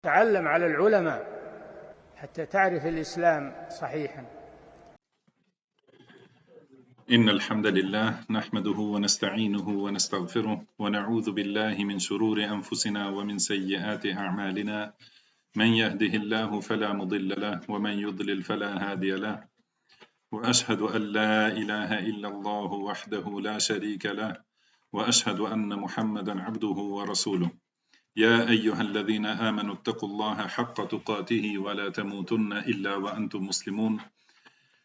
تعلم على العلماء حتى تعرف الإسلام صحيحا. إن الحمد لله نحمده ونستعينه ونستغفره ونعوذ بالله من شرور أنفسنا ومن سيئات أعمالنا من يهده الله فلا مضل له ومن يضلل فلا هادي له وأشهد أن لا إله إلا الله وحده لا شريك له وأشهد أن محمدا عبده ورسوله يا أيها الذين آمنوا اتقوا الله حق تقاته ولا تموتن إلا وأنتم مسلمون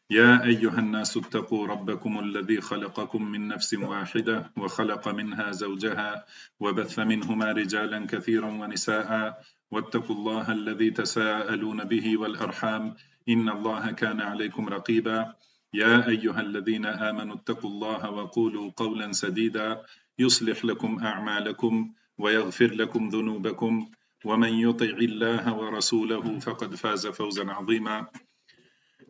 يا أيها الناس اتقوا ربكم الذي خلقكم من نفس واحدة وخلق منها زوجها وبث منهما رجالا كثيرا ونساء واتقوا الله الذي تساءلون به والأرحام إن الله كان عليكم رقيبا يا أيها الذين آمنوا اتقوا الله وقولوا قولا سديدا يصلح لكم أعمالكم ويغفر لكم ذنوبكم ومن يطع الله ورسوله فقد فاز فوزا عظيما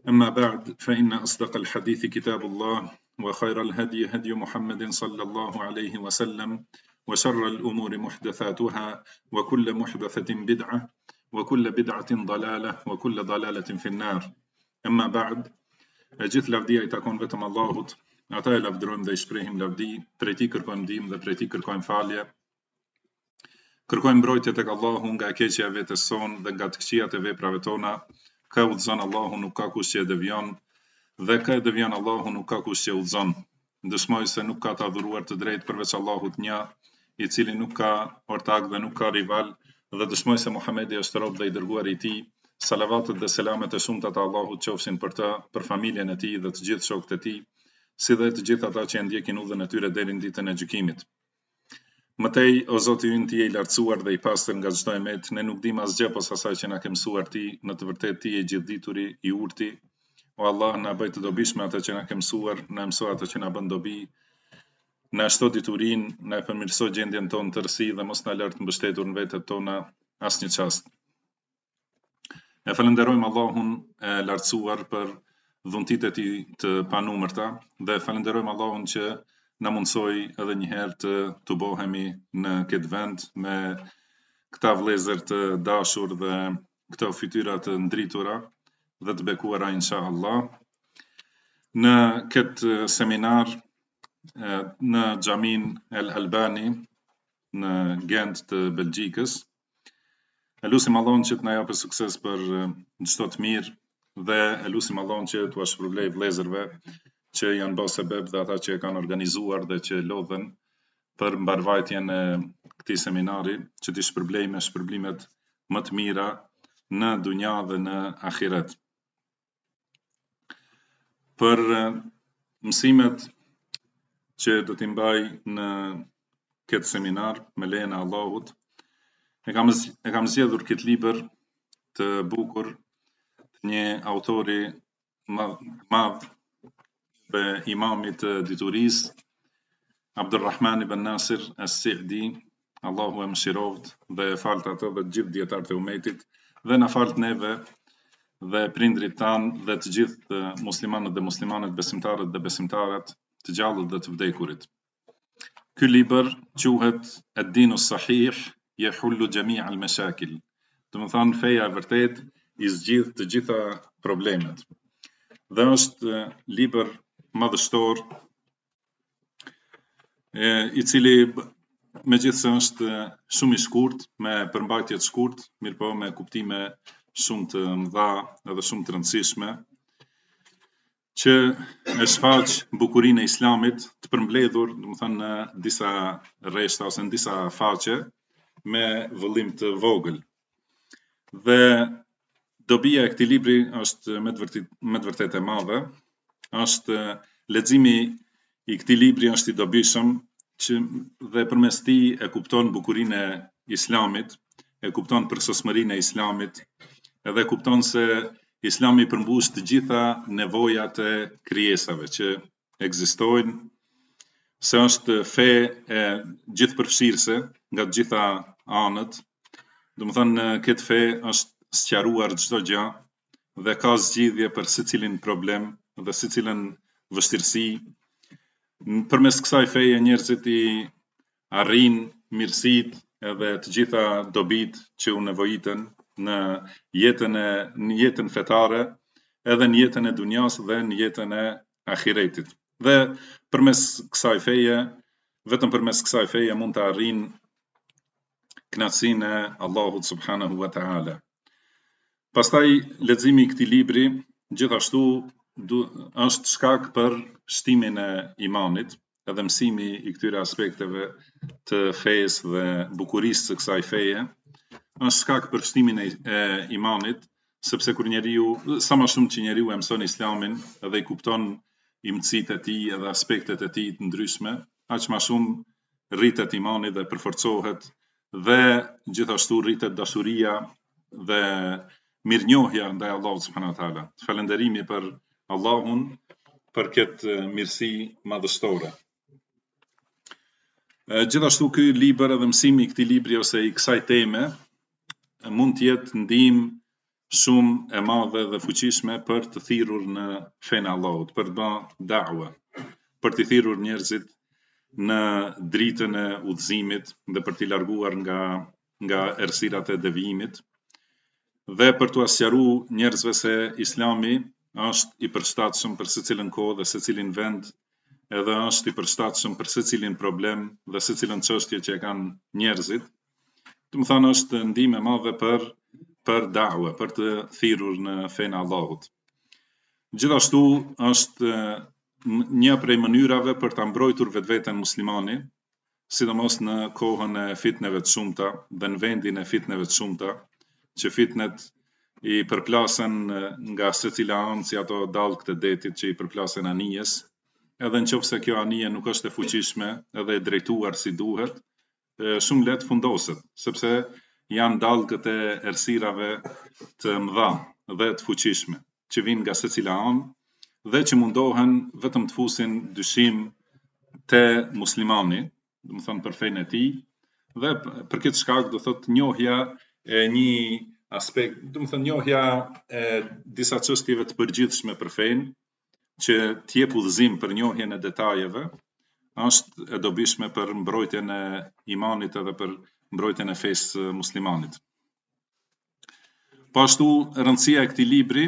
أما بعد فإن أصدق الحديث كتاب الله وخير الهدي هدي محمد صلى الله عليه وسلم وشر الأمور محدثاتها وكل محدثة بدعة وكل بدعة ضلالة وكل ضلالة في النار أما بعد أجث لفديا يتكون vetëm Allahut ata e lavdërojmë dhe I shprehim lavdi prej tij kërkojmë ndihmë dhe prej tij kërkojmë falje kërkojmë mbrojtje tek Allahu nga e keqja e vetes son dhe nga të këqijat e veprave tona ka udhëzon Allahu nuk ka kush që e devion dhe ka e devion Allahu nuk ka kush që e udhëzon dëshmoj se nuk ka të adhuruar të drejtë përveç Allahut një I cili nuk ka ortak dhe nuk ka rival dhe dëshmoj se Muhamedi është rob dhe I dërguar I tij salavatet dhe selamet e shumta të Allahut qofshin për të për familjen e tij dhe të gjithë shokët e tij si dhe të gjithë ata që e ndjekin udhën e tyre deri në ditën e gjykimit Mëtej, o Zoti ynë Ti je I lartësuar dhe I pastër nga çdo emet, ne nuk dim asgjë posa asaj që na ke mësuar Ti, në të vërtetë Ti je I gjithdituri, I urti. O Allah, na bëj të dobishme atë që na ke mësuar, na mëso atë që na bën dobi, na shto diturinë, na përmirëso gjendjen tonë të rësi dhe mos na lart mbështetur në vetet tona asnjë çast. E falenderojmë Allahun e lartësuar për dhuntitë e Tij të panumërta dhe falenderojmë Allahun që na mundsoi edhe një herë të tubohemi në këtë vend me këta vëllezër të dashur dhe këto fytyra të ndritura dhe të bekuara inshallah në këtë seminar në xhamin El Albani në Gent të Belgjikës. Elusim Allahun që të na japë sukses për çdo të mirë dhe elusim Allahun që t'u shpërblej vëllezërve që janë bërë sebeb dhe ata që e kanë organizuar dhe që lodhen për mbarvajtjen e këtij seminari, që t'i shpërblej me shpërblimet më të mira në dunja dhe në ahiret. Për mësimet që do t'i mbaj në këtë seminar me lejen e Allahut, e kam zgjedhur këtë libër të bukur të një autori madh dhe imamit të diturisë Abdulrahman ibn Nasir as-Sa'di, Allahu e mëshiroft dhe e falt atë dhe të gjithë dietarët e umetit dhe na falt neve dhe prindrit tanë dhe të gjithë muslimanët dhe muslimanet, besimtarët dhe besimtarat, të gjallët dhe të vdekurit. Ky libër quhet Ad-Dinu Sahih yahullu jami' al-mashakil. Do të thonë feja e vërtet I zgjidh të gjitha problemet. Dhe është libër madhështor I cili megjithse është shumë I shkurt me përmbajtje të shkurt, mirëpo me kuptime shumë të mëdha edhe shumë të rëndësishme që e shfaq bukurinë e Islamit të përmbledhur, domethënë në disa rreshta ose në disa faqe me vëllim të vogël. Dhe dobia e këtij libri është me të vërtetë e madhe. Është leximi I këtij libri është I dobishëm që dhe përmes tij e kupton bukurinë e Islamit, e kupton përsosmërinë e Islamit, edhe kupton se Islami përmbush të gjitha nevojat e krijesave që ekzistojnë, se është fe e gjithëpërfshirëse nga të gjitha anët. Domethënë në këtë fe është sqaruar çdo gjë dhe ka zgjidhje për secilin problem dhe secilën vështirësi. Përmes kësaj feje njerëzit I arrin mirësitë edhe të gjitha dobit që u nevojiten në jetën fetare, edhe në jetën e dunjas dhe në jetën e ahiretit. Dhe vetëm përmes kësaj feje mund të arrijnë kënaqësinë e Allahut subhanahu wa taala. Pastaj leximi i këtij libri gjithashtu është shkak për shtimin e imanit, edhe mësimi i këtyre aspekteve të fesë dhe bukurisë së kësaj feje është shkak për shtimin e imanit, sepse kur sa më shumë që njeriu e mëson Islamin edhe i kupton imësitë e tij edhe aspektet e tij të ndryshme, aq më shumë rritet imani dhe përforcohet dhe gjithashtu rritet dashuria dhe mirënjohja ndaj Allahut subhanahu wa taala. Falënderimi për Allahun për këtë mirësi madhështore. Gjithashtu ky libër edhe mësimi i këtij libri ose i kësaj teme mund të jetë ndihmë shumë e madhe dhe fuqishme për të thirrur në fenë e Allahut, për të bërë da'wa, për të thirrur njerëzit në dritën e udhëzimit dhe për t'i larguar nga errësirat e devijimit dhe për t'u sqaruar njerëzve se Islami është i përshtatshëm për secilën kohë dhe secilin vend, edhe është i përshtatshëm për secilin problem dhe secilën çështje që e kanë njerëzit. Domethënë është ndihmë e madhe për da'wa, për të thirrur në fenë e Allahut. Gjithashtu është një prej mënyrave për ta mbrojtur vetveten muslimani, sidomos në kohën e fitneve të shumta dhe në vendin e fitneve të shumta, që fitnet i përplasen nga secila anë si ato dallgët e detit që i përplasen anijes, edhe nëse kjo anije nuk është e fuqishme edhe e drejtuar si duhet, shumë lehtë fundoset, sepse janë dallgët e errësirave të mëdha dhe të fuqishme që vijnë nga secila anë dhe që mundohen vetëm të fusin dyshim te muslimani, domethënë për fenë e tij, dhe për këtë shkak do thotë njohja e një aspekt, domethënë njohja e disa çështjeve të përgjithshme për fenë, që të jep udhëzim për njohjen e detajeve, është e dobishme për mbrojtjen e imanit edhe për mbrojtjen e fesë muslimanit. Po ashtu rëndësia e këtij libri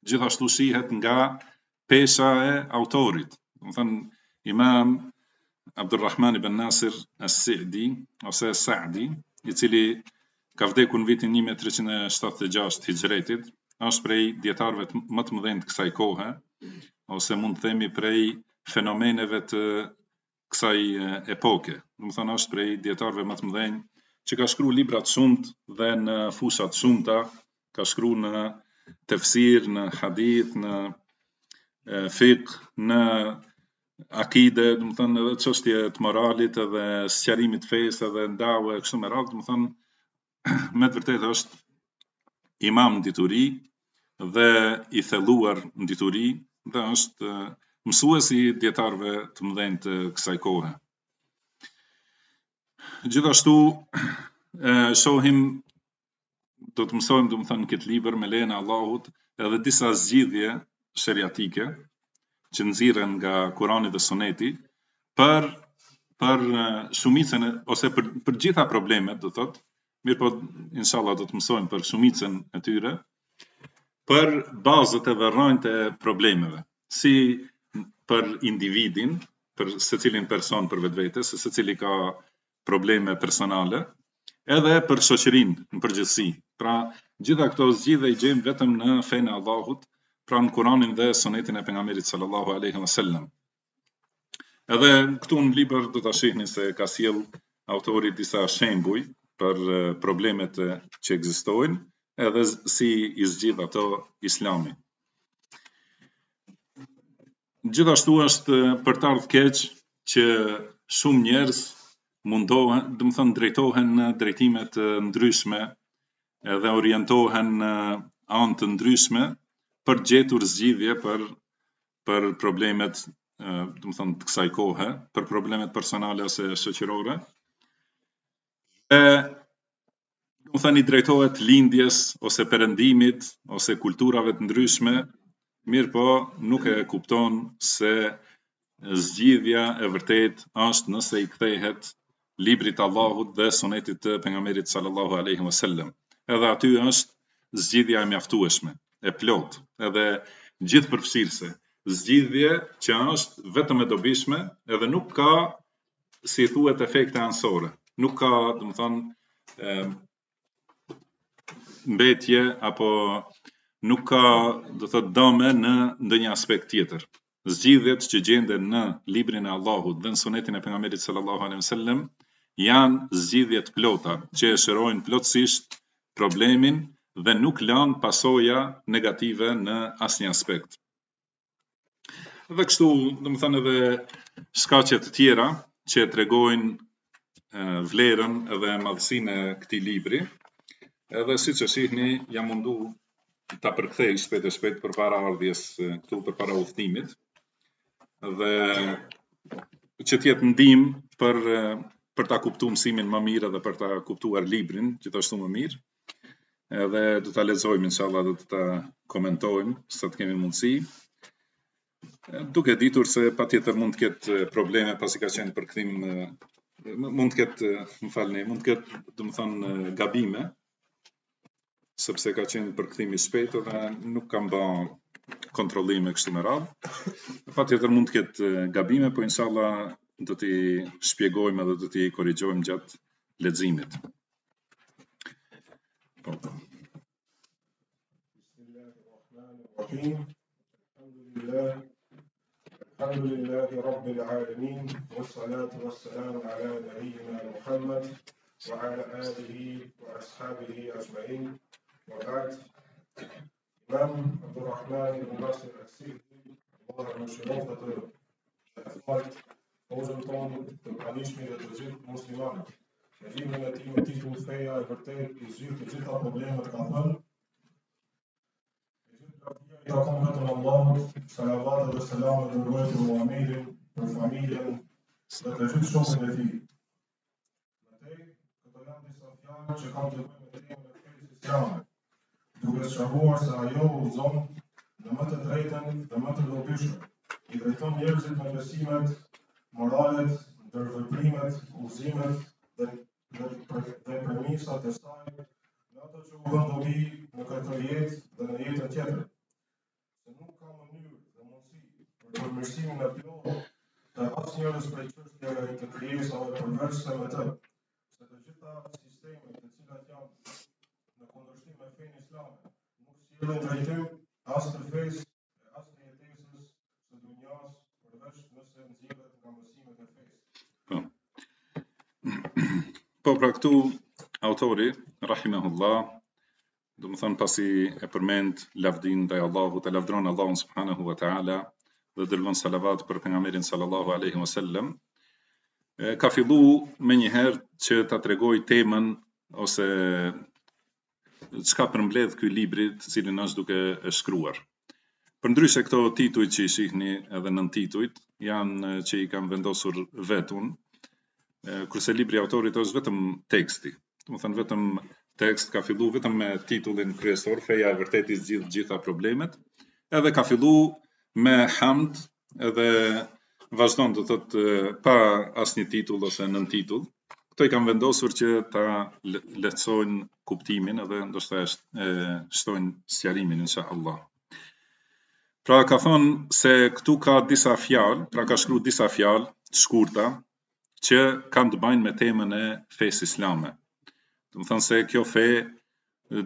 gjithashtu shihet nga pesha e autorit. Domethënë Imam Abdulrahman ibn Nasir as-Sa'di ose Sa'di, i cili ka vdekur në vitin 1376 hijretit, është prej dietarëve më të mëdhenj të kësaj kohe, ose mund të themi prej fenomeneve të kësaj epoke. Domethënë është prej dietarëve më të mëdhenj që ka shkruar libra të shumtë dhe në fusha të shumta, ka shkruar në tefsir, në hadith, në fiqh, në akide, domethënë edhe çështje të moralit edhe sqarimit të fesë edhe ndawe kështu me radhë, domethënë me të vërtetë është imam në dituri dhe i thelluar në dituri dhe është mësues i dietarëve të mëdhenj të kësaj kohe. Gjithashtu shohim, do të mësojmë domethënë këtë libër me lejen e Allahut edhe disa zgjidhje sheriatike që nxirren nga Kurani dhe Suneti për shumicën ose për gjitha problemet, do thotë, mirëpo inshallah do të mësojmë për shumicën e tyre, për bazët edhe rrojnët e problemeve, si për individin, për secilin person për vetvete, se secili ka probleme personale, edhe për shoqërinë në përgjithësi. Pra, gjitha këto zgjidhje i gjejmë vetëm në fenë e Allahut, pra në Kuranin dhe Sunetin e pejgamberit sallallahu alaihi wasallam. Edhe këtu në libër do ta shihni se ka sjell autori disa shembuj për problemet që ekzistojnë, edhe si i zgjidh ato Islami. Gjithashtu është për të ardhur keq që shumë njerëz mundohen, domethënë drejtohen në drejtime të ndryshme edhe orientohen në anë të ndryshme për gjetur zgjidhje për problemet, domethënë të kësaj kohe, për problemet personale ose shoqërore. Domethënë i drejtohet lindjes ose perëndimit ose kulturave të ndryshme, mirë po nuk e kupton se zgjidhja e vërtet është nëse i kthehet librit të Allahut dhe sunetit të pejgamberit sallallahu alaihi wasallam. Edhe aty është zgjidhja e mjaftueshme, e plot, edhe gjithëpërfshirëse. Zgjidhje që është vetëm e dobishme edhe nuk ka, si thuhet, efekte anësore. Nuk ka, mbetje apo nuk ka, dëme në ndonjë aspekt tjetër. Zgjidhjet që gjenden në librin e Allahut dhe në sunetin e pejgamberit sallallahu alaihi wasallam janë zgjidhje të plota që e shërojnë plotësisht problemin dhe nuk lanë pasoja negative në asnjë aspekt. Dhe kështu, edhe shkaqe të tjera që tregojnë vlerën dhe madhësinë e këtij libri, edhe siç e shihni, jam mundu ta përkthej shpejt e shpejt përpara ardhjes këtu, përpara udhëtimit, dhe që të jetë ndihmë për ta kuptuar mësimin më mirë dhe për ta kuptuar librin gjithashtu më mirë. Edhe do ta lexojmë inshallah, do ta komentojmë sa të kemi mundësi. Duke ditur se patjetër mund të ketë probleme pasi ka qenë përkthim, mund të ketë, mund të ketë, gabime, sepse ka qenë përkthim i shpejt dhe nuk kam bë kontrollime kështu me radhë. Patjetër mund të ketë gabime, po inshallah do t'i shpjegojmë edhe do t'i korrigjojmë gjatë leximit. Alhamdulillahi Rabbil Alamin, wassalatu wassalamu ala nabiyyina Muhammad wa ala alihi wa ashabihi ajma'in. Wa ba'd. Imam Abdurrahman ibn Nasir al-Sidi, Allah më shëroft atë shëfat, ozën tonë të pranishmi dhe të gjithë muslimanët. Në librin e tij me titull Feja e vërtet i zgjidh të gjitha problemet, ka thënë: I takon vetëm Allahut, salavatet dhe selamet dhe ruajtje për Muhamedit, për familjen dhe të gjithë shokët e tij. Këto janë disa fjalë që kanë të bëjnë me temën e fesë islame, duke sqaruar se ajo udhëzon në më të drejtën dhe më të dobishme, i drejton njerëzit me besimet, moralet, ndërveprimet, udhëzimet dhe premisat e saj në ato që u bën dobi në këtë jetë dhe në jetën tjetër. Se nuk ka mënyrë dhe mundësi për përmirësimin e plotë të asnjërs prej çështjeve të krijesave përveçse me të, se të gjitha sistemet të cilat janë në kundërshtim me fenë islame nuk sjellin drejtim as të fesë e as të jetesës së dunjas, përveç nëse nxjerret nga mësimet e fesë. Po pra këtu autori, rahimahullah, do më thënë pasi e përmend lavdin ndaj Allahut, e lavdron Allahun subhanahu wa ta'ala dhe dërgon salavat për pejgamberin sallallahu alaihi wasallam, ka fillu me njëherë që ta tregoj temën ose çka përmbledh ky libri të cilin është duke e shkruar. Përndryshe këto titujt që i shihni edhe nën titujt janë që i kam vendosur vetun, kurse libri i autorit është vetëm teksti. Do të thënë vetëm tekst, ka fillu vetëm me titullin kryesor, Feja e vërtet i zgjidh gjitha problemet, edhe ka fillu me hamd, edhe vazhdon të thotë pa asnjë titull ose nën titull. Këto i kam vendosur që ta lehtësojnë kuptimin edhe ndoshta shtojnë sqarimin inshallah. Pra ka thonë se këtu ka disa fjalë, pra ka shkruar disa fjalë të shkurta që kanë të bëjnë me temën e fesë islame. Do të thonë se kjo fe,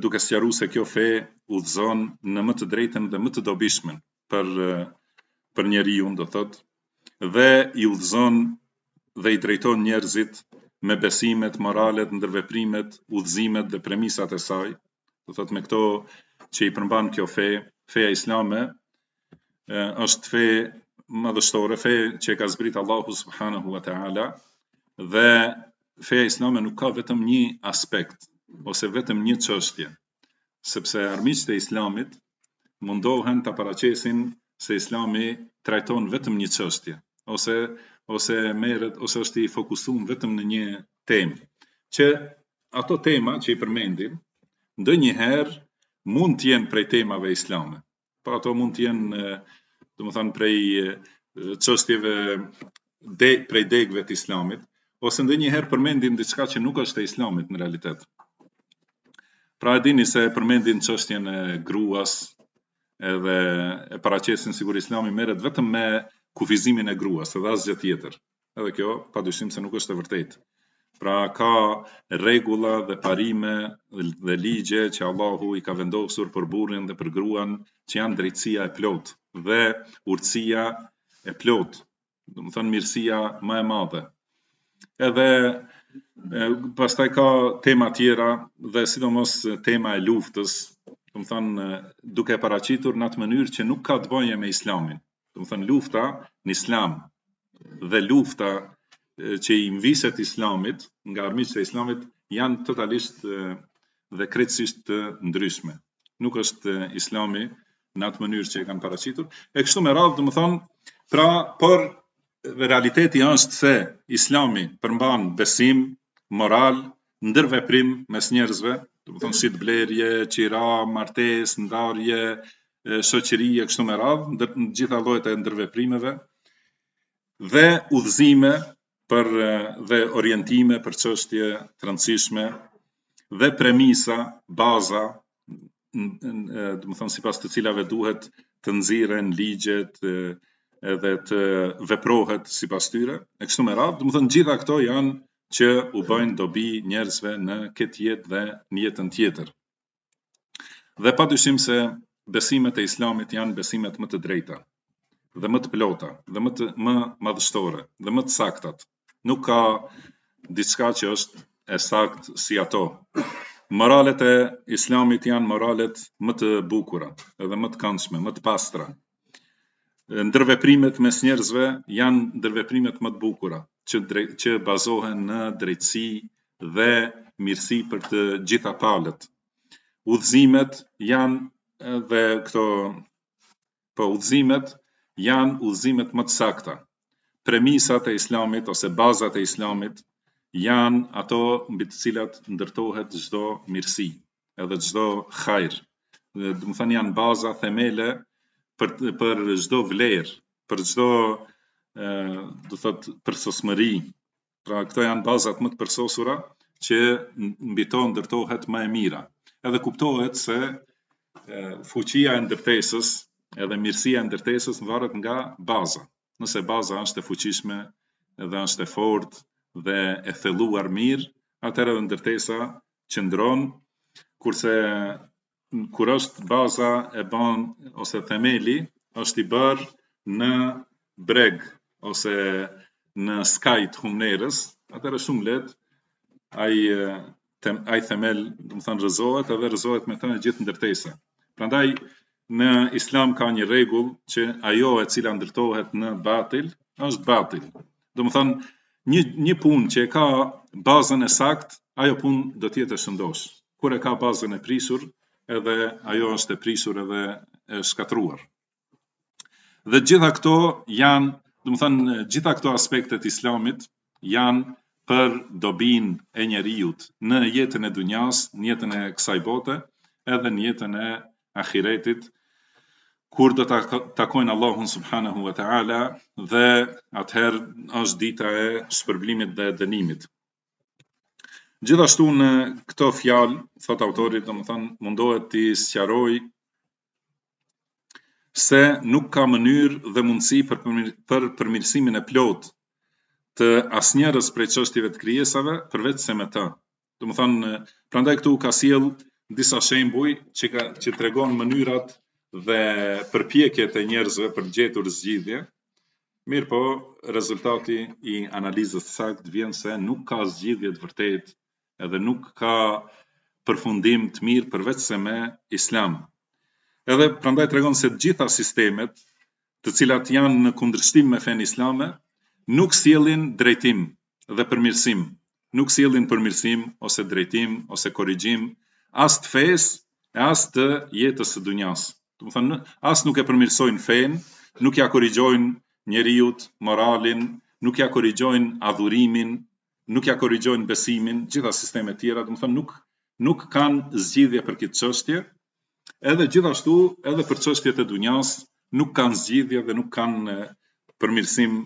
duke sqaruar se kjo fe udhëzon në më të drejtën dhe më të dobishmen për njeriu, do thotë, dhe i udhëzon dhe i drejton njerëzit me besimet, moralet, ndërveprimet, udhëzimet dhe premisat e saj. Do thotë me këto që i përmban kjo fe, feja islame është fe madhështore, fe që e ka zbrit Allahu subhanahu wa ta'ala, dhe feja islame nuk ka vetëm një aspekt ose vetëm një çështje, sepse armiqtë e islamit mundohen ta paraqesin se islami trajton vetëm një çështje, ose merret ose është i fokusuar vetëm në një temë, që ato tema që i përmendim ndonjëherë mund të jenë prej temave islame. Por ato mund të jenë, domethënë, prej çështjeve prej degëve të islamit, ose ndonjëherë përmendin diçka që nuk është e Islamit në realitet. Pra e dini se përmendin çështjen e gruas, edhe e paraqesin sigur Islami merret vetëm me kufizimin e gruas, edhe asgjë tjetër. Edhe kjo padyshim se nuk është e vërtetë. Pra ka rregulla dhe parime dhe ligje që Allahu i ka vendosur për burrin dhe për gruan, që janë drejtësia e plotë dhe urtësia e plotë, do të thënë mirësia më e madhe. Edhe pastaj ka tema tjera dhe sidomos tema e luftës, do të thënë duke paraqitur në atë mënyrë që nuk ka të bëjë me Islamin. Do të thënë lufta në Islam dhe lufta që i mviset Islamit, nga armiqtë e Islamit, janë totalisht dhe krejtësisht të ndryshme. Nuk është Islami në atë mënyrë që e kanë paraqitur. E kështu me radhë, do të thënë, pra, por realiteti është se Islami përmban besim, moral, ndërveprim mes njerëzve, do të thënë shitblerje, qira, martesë, ndarje, shoqëri e kështu me radhë, në gjitha llojet e ndërveprimeve dhe udhëzime dhe orientime për çështje të rëndësishme dhe premisa, baza, do të thënë sipas të cilave duhet të nxirren ligjet edhe të veprohet sipas tyre. E kështu me radhë, do të thënë gjitha këto janë që u bëjnë dobi njerëzve në këtë jetë dhe në jetën tjetër. Dhe padyshim se besimet e Islamit janë besimet më të drejta dhe më të plota, dhe më madhështore, dhe më të saktat. Nuk ka diçka që është e saktë si ato. Moralet e Islamit janë moralet më të bukura, edhe më të këndshme, më të pastra. Ndërveprimet mes njerëzve janë ndërveprimet më të bukura, që bazohen në drejtësi dhe mirësi për të gjitha palët. Udhëzimet janë dhe këto, udhëzimet janë udhëzimet më të sakta. Premisat e Islamit ose bazat e Islamit janë ato mbi të cilat ndërtohet çdo mirësi, edhe çdo hajër. Do të thënë janë baza, themele për çdo vlerë, për çdo do thotë përsosmëri. Pra këto janë bazat më të përsosura që mbi to ndërtohet më e mira. Edhe kuptohet se fuqia e ndërtesës edhe mirësia e ndërtesës varet nga baza. Nëse baza është e fuqishme dhe është e fortë dhe e thelluar mirë, atëherë ndërtesa qëndron, kurse kur është baza e bën ose themeli është i bërë në breg ose në skajt humnerës, atëherë shumë lehtë ai themel, do të thënë rrëzohet edhe rrëzohet me të gjithë ndërtesa. Prandaj në Islam ka një rregull që ajo e cila ndërtohet në batil është batil. Do të thënë një punë që ka bazën e saktë, ajo punë do të jetë e shëndosh. Kur e ka bazën e prishur, edhe ajo është e prishur edhe e shkatruar. Dhe gjitha këto janë, do të thënë gjitha këto aspektet e Islamit janë për dobin e njerëzit në jetën e dunjas, në jetën e kësaj bote, edhe në jetën e ahiretit, kur do të takojnë Allahun subhanahu wa ta'ala dhe atëherë është dita e shpërblimit dhe dënimit. Gjithashtu në këto fjalë, thot autori, domethënë mundohet t'i sqaroj se nuk ka mënyrë dhe mundësi për përmirësimin e plotë të asnjërs prej çështjeve të krijesave përveç se me të. Domethënë, prandaj këtu ka sjell disa shembuj që tregon mënyrat dhe përpjekjet e njerëzve për gjetur zgjidhje. Mirë po, rezultati i analizës saktë vjen se nuk ka zgjidhje të vërtetë edhe nuk ka përfundim të mirë përveç se me Islam. Edhe prandaj tregon se të gjitha sistemet, të cilat janë në kundërshtim me fen islame, nuk sjellin drejtim dhe përmirësim. Nuk sjellin përmirësim ose drejtim ose korrigjim as të fesë e as të jetës së dunjas. Do të thënë, as nuk e përmirësojnë fen, nuk ja korrigjojnë njeriut, moralin, nuk ja korrigjojnë adhurimin, nuk ja korrigjojnë besimin, gjitha sistemet tjera, do të thënë nuk kanë zgjidhje për këtë çështje, edhe gjithashtu edhe për çështjet e dunjas nuk kanë zgjidhje dhe nuk kanë përmirësim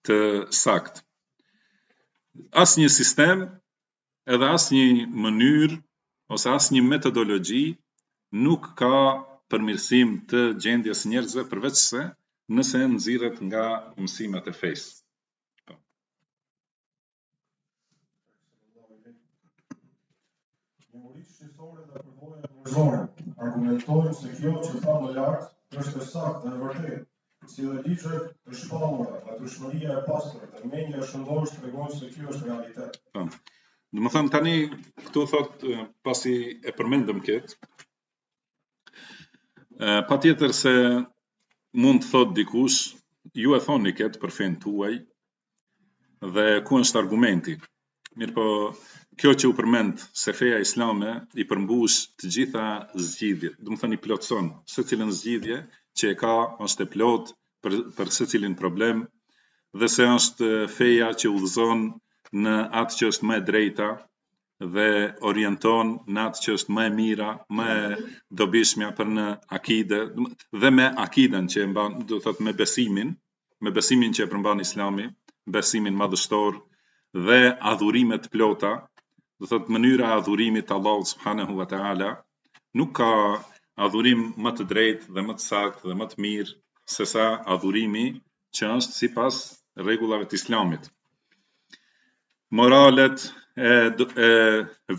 të saktë. asnjë sistem edhe asnjë mënyrë ose asnjë metodologji nuk ka përmirësim të gjendjes së njerëzve përveç se nëse nxirret nga mësimet e fesë. Njohuritë shqetësore dhe përvojat njerëzore argumentojnë se kjo që tha më lart është e saktë dhe e vërtetë, si dhe ligjet e shpallura, natyrshmëria e pastër dhe mendja e shëndosh tregojnë se kjo është realitet. Do të thënë tani këtu thot pasi e përmendëm këtë, patjetër se mund të thot dikush, ju e thoni këtë për fen tuaj dhe ku është argumenti. Mirë po, kjo që u përmend se feja islame i përmbush të gjitha zgjidhjet, do të thënë i plotson secilën zgjidhje që e ka, është e plot për secilin problem dhe se është feja që udhëzon në atë që është më e drejta dhe orienton në atë që është më e mira, më e dobishmja për në akide dhe me akiden që e mban, do të thotë me besimin që e përmban Islami, besimin madhështor dhe adhurimet plota, do thotë mënyra e adhurimit të Allahut subhanahu wa taala, nuk ka adhurim më të drejtë dhe më të saktë dhe më të mirë se sa adhurimi që është sipas rregullave të Islamit. Moralet e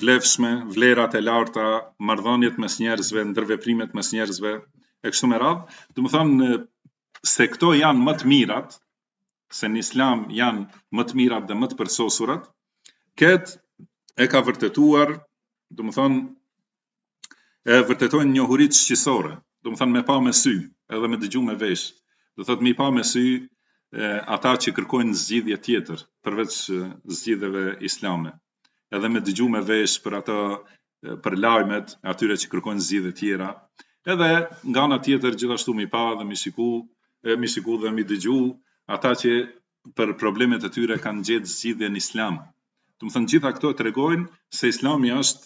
vlefshme, vlerat e larta, marrëdhëniet mes njerëzve, ndërveprimet mes njerëzve, e kështu me radhë, do të thonë se këto janë më të mirat, se në Islam janë më të mirat dhe më të përsosurat, këtë e ka vërtetuar, do të thonë e vërtetojnë njohuritë shqisore, do të thonë me pa me sy, edhe me dëgju me vesh, do thotë me pa me sy ata që kërkojnë zgjidhje tjetër përveç zgjidhjeve islame, edhe me dëgju me vesh për ato për lajmet atyre që kërkojnë zgjidhje tjera, edhe nga ana tjetër gjithashtu me pa dhe me shiku dhe me dëgju ata që për problemet e tyre kanë gjetë zgjidhje në Islam. Do të thënë gjitha këto tregojnë se Islami është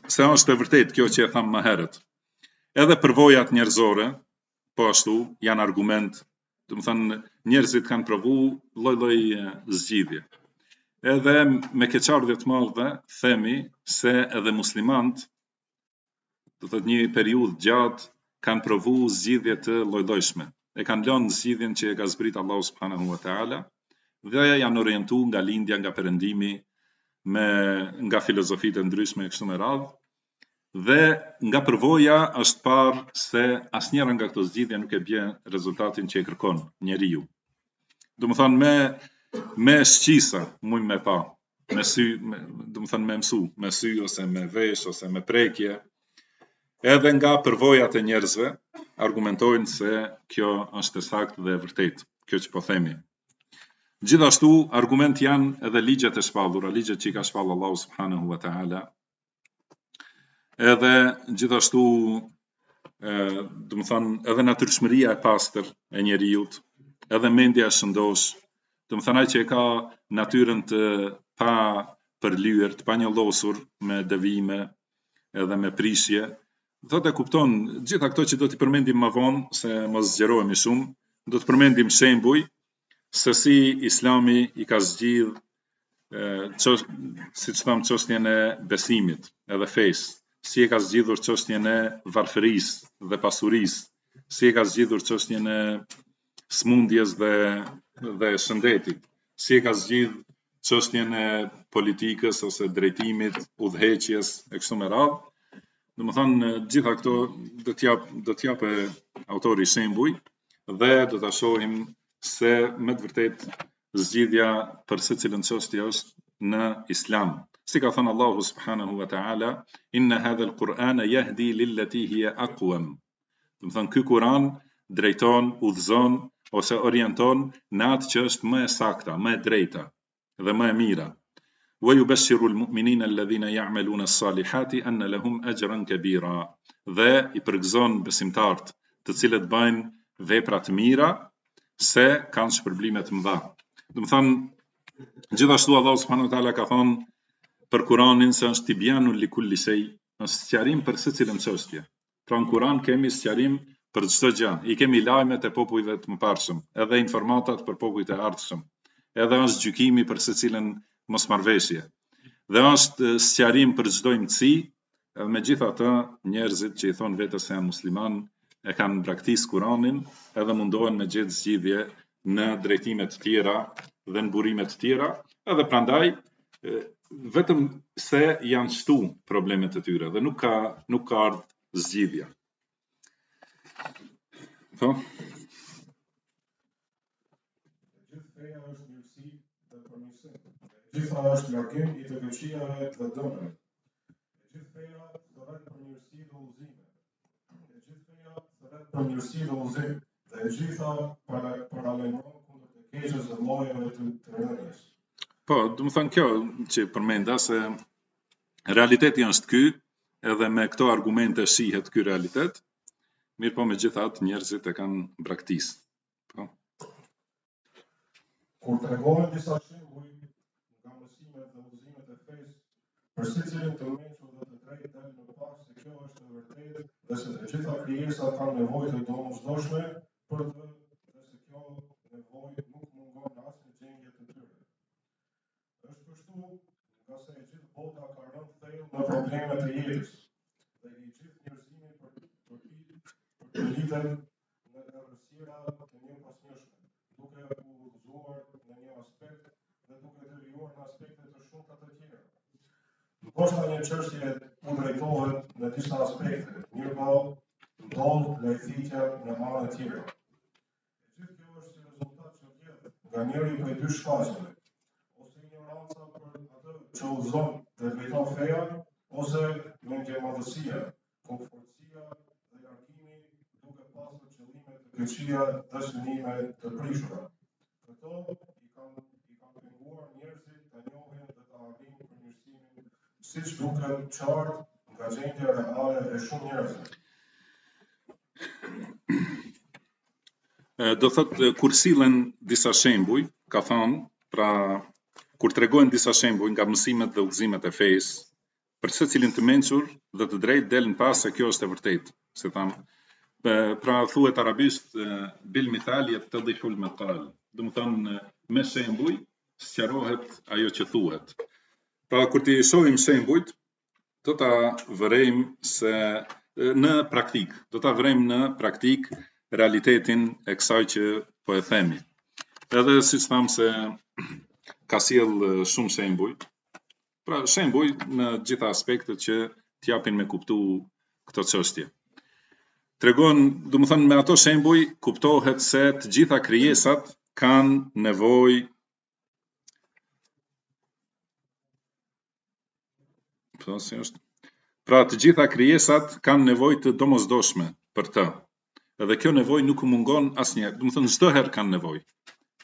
se është e vërtetë kjo që e tham më herët. Edhe përvojat njerëzore po ashtu janë argument, do të thënë njerëzit kanë provu lloj-lloj zgjidhje. Edhe me keqardhje të madhe themi se edhe muslimanët, do të thotë një periudhë gjatë kanë provu zgjidhje të lloj-llojshme. E kanë lënë zgjidhjen që e ka zbrit Allahu subhanahu wa taala dhe janë orientuar nga lindja, nga perëndimi, nga filozofitë e ndryshme e kështu me radhë. Dhe nga përvoja është parë se asnjëra nga këto zgjidhje nuk e bën rezultatin që e kërkon njeriu. Do të thonë me shqisa mund me pa, me sy, do të thonë me mësu, me sy ose me vesh ose me prekje. Edhe nga përvojat e njerëzve argumentojnë se kjo është e saktë dhe e vërtetë, kjo që po themi. Gjithashtu argument janë edhe ligjet e shpallura, ligjet që i ka shpallur Allahu subhanahu wa taala. Edhe gjithashtu do të thonë edhe natyrshmëria e pastër e njeriut, edhe mendja e shëndosh, do të thonë ai që e ka natyrën të pa përlyer, të pa njollosur me devime edhe me prishje, thotë e kupton gjitha këto që do t'i përmendim më vonë se mos zgjerohemi shumë, do të përmendim shembuj se si Islami i ka zgjidh siç tham çështjen e besimit edhe fesë, si e ka zgjidhur çështjen e varfërisë dhe pasurisë, si e ka zgjidhur çështjen e smundjes dhe shëndetit, si e ka zgjidh çështjen e politikës ose drejtimit, udhëheqjes e kështu me radhë. Domethënë gjitha këto do t'jap autori shembuj dhe do ta shohim se me të vërtetë zgjidhja për secilën çështje është në Islam. Si ka thënë Allahu subhanahu wa taala, inna hadha al-Qur'ana yahdi lillati hiya aqwam. Do të thonë ky Kur'an drejton, udhëzon ose orienton në atë që është më e sakta, më e drejta dhe më e mira. Wa yubashshiru al-mu'minina alladhina ya'maluna as-salihati anna lahum ajran kabira. Dhe i përgëzon besimtarët të cilët bëjnë vepra të mira se kanë shpërblime të mëdha. Do të thonë gjithashtu Allahu subhanahu wa taala ka thonë për Kur'anin se është tibyanun li kulli shay, është sqarim për secilën çështje. Pra në Kur'an kemi sqarim për çdo gjë. I kemi lajmet e popujve të mëparshëm, edhe informatat për popujt e ardhshëm. Edhe është gjykimi për secilën mosmarrveshje. Dhe është sqarim për çdo imtësi, megjithatë njerëzit që i thonë vetes se janë musliman e kanë braktisë Kur'anin edhe mundohen me gjetë zgjidhje në drejtime të tjera dhe në burime të tjera, edhe prandaj vetëm se janë shtu problemet e tyre dhe nuk ka ardhur zgjidhja. Po. Feja është mirësi dhe përmirësim. Gjitha është largim i të keqijave dhe dëmeve. Gjithë feja thërret për mirësi dhe udhëzime. Gjithë feja thërret për mirësi dhe udhëzim. Dhe gjitha paralajmëron kundër të keqes dhe llojeve të rënies. Po, do të thënë kjo që përmenda se realiteti është ky, edhe me këto argumente shihet ky realitet. Mirë po megjithatë njerëzit e kanë braktisë. Po. Kur tregohen disa shembuj nga mësimet dhe udhëzimet e fesë, për secilin të mençur dhe të drejtë del në pas se kjo është e vërtetë dhe se të gjitha krijesat kanë nevojë të domosdoshme për të dhe se kjo nevojë nuk mungon në asnjë gjendje të tyre. Është kështu nga se e gjithë bota ka rënë thellë në problemet e jetës dhe i gjithë njerëzimi për të lidhen në errësira të njëpasnjëshme, duke u udhëzuar në një aspekt dhe duke devijuar në aspekte të shumta të tjera. Ndoshta një çështje u drejtohet në disa aspekte, mirëpo ndodh lajthitja në anë të tjera. Gjithë kjo është si rezultat që vjen nga njëri prej dy shkaqeve, ose ignoranca për atë që udhëzon dhe drejton feja, ose mendjemadhësia, komfortësia dhe largimi duke pasur qëllime të keqija dhe synime të prishura. Këto i kanë penguar njerëzit të njohin dhe të arrinë përmirësimin, siç duket qartë nga gjendja reale e shumë njerëzve. Do thotë kur sillen disa shembuj, ka thënë, pra kur tregojnë disa shembuj nga mësimet dhe udhëzimet e fesë, për secilin të mençur dhe të drejtë del në pas se kjo është e vërtetë, se tham. Pra thuhet arabisht bil mithal yattadihul maqal. Do të thonë me shembuj sqarohet ajo që thuhet. Pra kur ti shohim shembujt, do ta vërejmë se në praktik, do ta vërejmë në praktik realitetin e kësaj që po e themi. Edhe siç tham se ka sjell shumë shembuj. Pra shembuj në gjitha aspektet që t'japin me kuptu këto çështje. Tregon, do të thënë me ato shembuj kuptohet se të gjitha krijesat kanë nevojë Pra të gjitha krijesat kanë nevojë të domosdoshme për të. Edhe kjo nevojë nuk u mungon asnjëherë. Do të thënë çdo herë kanë nevojë.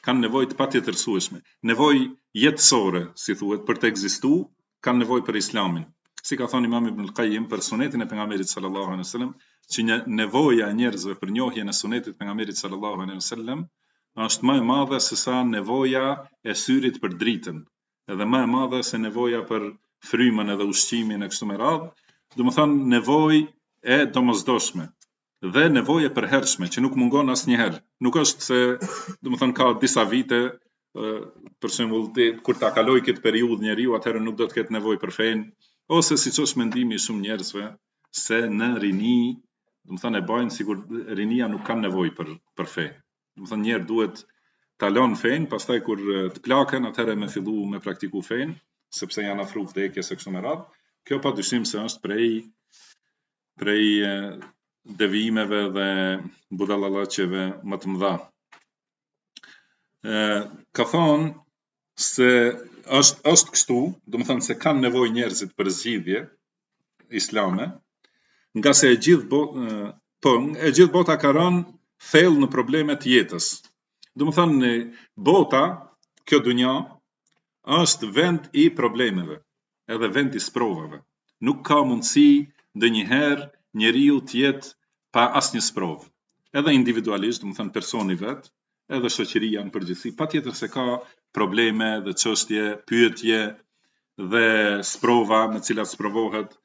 Kanë nevojë të patjetërsueshme. Nevojë jetësore, si thuhet, për të ekzistuar, kanë nevojë për Islamin. Si ka thënë Imam Ibn al-Qayyim për sunetin e pejgamberit sallallahu alaihi wasallam, që nevoja e njerëzve për njohjen e sunetit të pejgamberit sallallahu alaihi wasallam është më e madhe se sa nevoja e syrit për dritën, edhe më e madhe se nevoja për frymën edhe ushqimin e kështu me radhë, do të thënë nevojë e domosdoshme dhe nevojë e përhershme që nuk mungon asnjëherë. Nuk është se, do të thënë ka disa vite, për shembull, kur ta kaloj këtë periudhë njeriu, atëherë nuk do të ketë nevojë për fen, ose siç është mendimi i shumë njerëzve se në rini, do të thënë e bajnë sikur rinia nuk kanë nevojë për fe. Do të thënë njerë duhet ta lënë fen, pastaj kur të plaken, atëherë me fillu me praktiku fen, sepse janë afru vdekjes së kështu me radhë. Kjo padyshim se është prej devijimeve dhe budallallaqeve më të mëdha. Ka thonë se është kështu, do të thënë se kanë nevojë njerëzit për zgjidhje islame, nga se e gjithë bota ka rënë thellë në problemet jetës. Do të thënë bota, kjo dunja, është vend i problemeve, edhe vend i sprovave. Nuk ka mundësi ndonjëherë njeriu të jetë pa asnjë sprovë. Edhe individualisht, do të thënë personi vet, edhe shoqëria në përgjithësi, patjetër se ka probleme dhe çështje, pyetje dhe sprova me cilat sprovohet.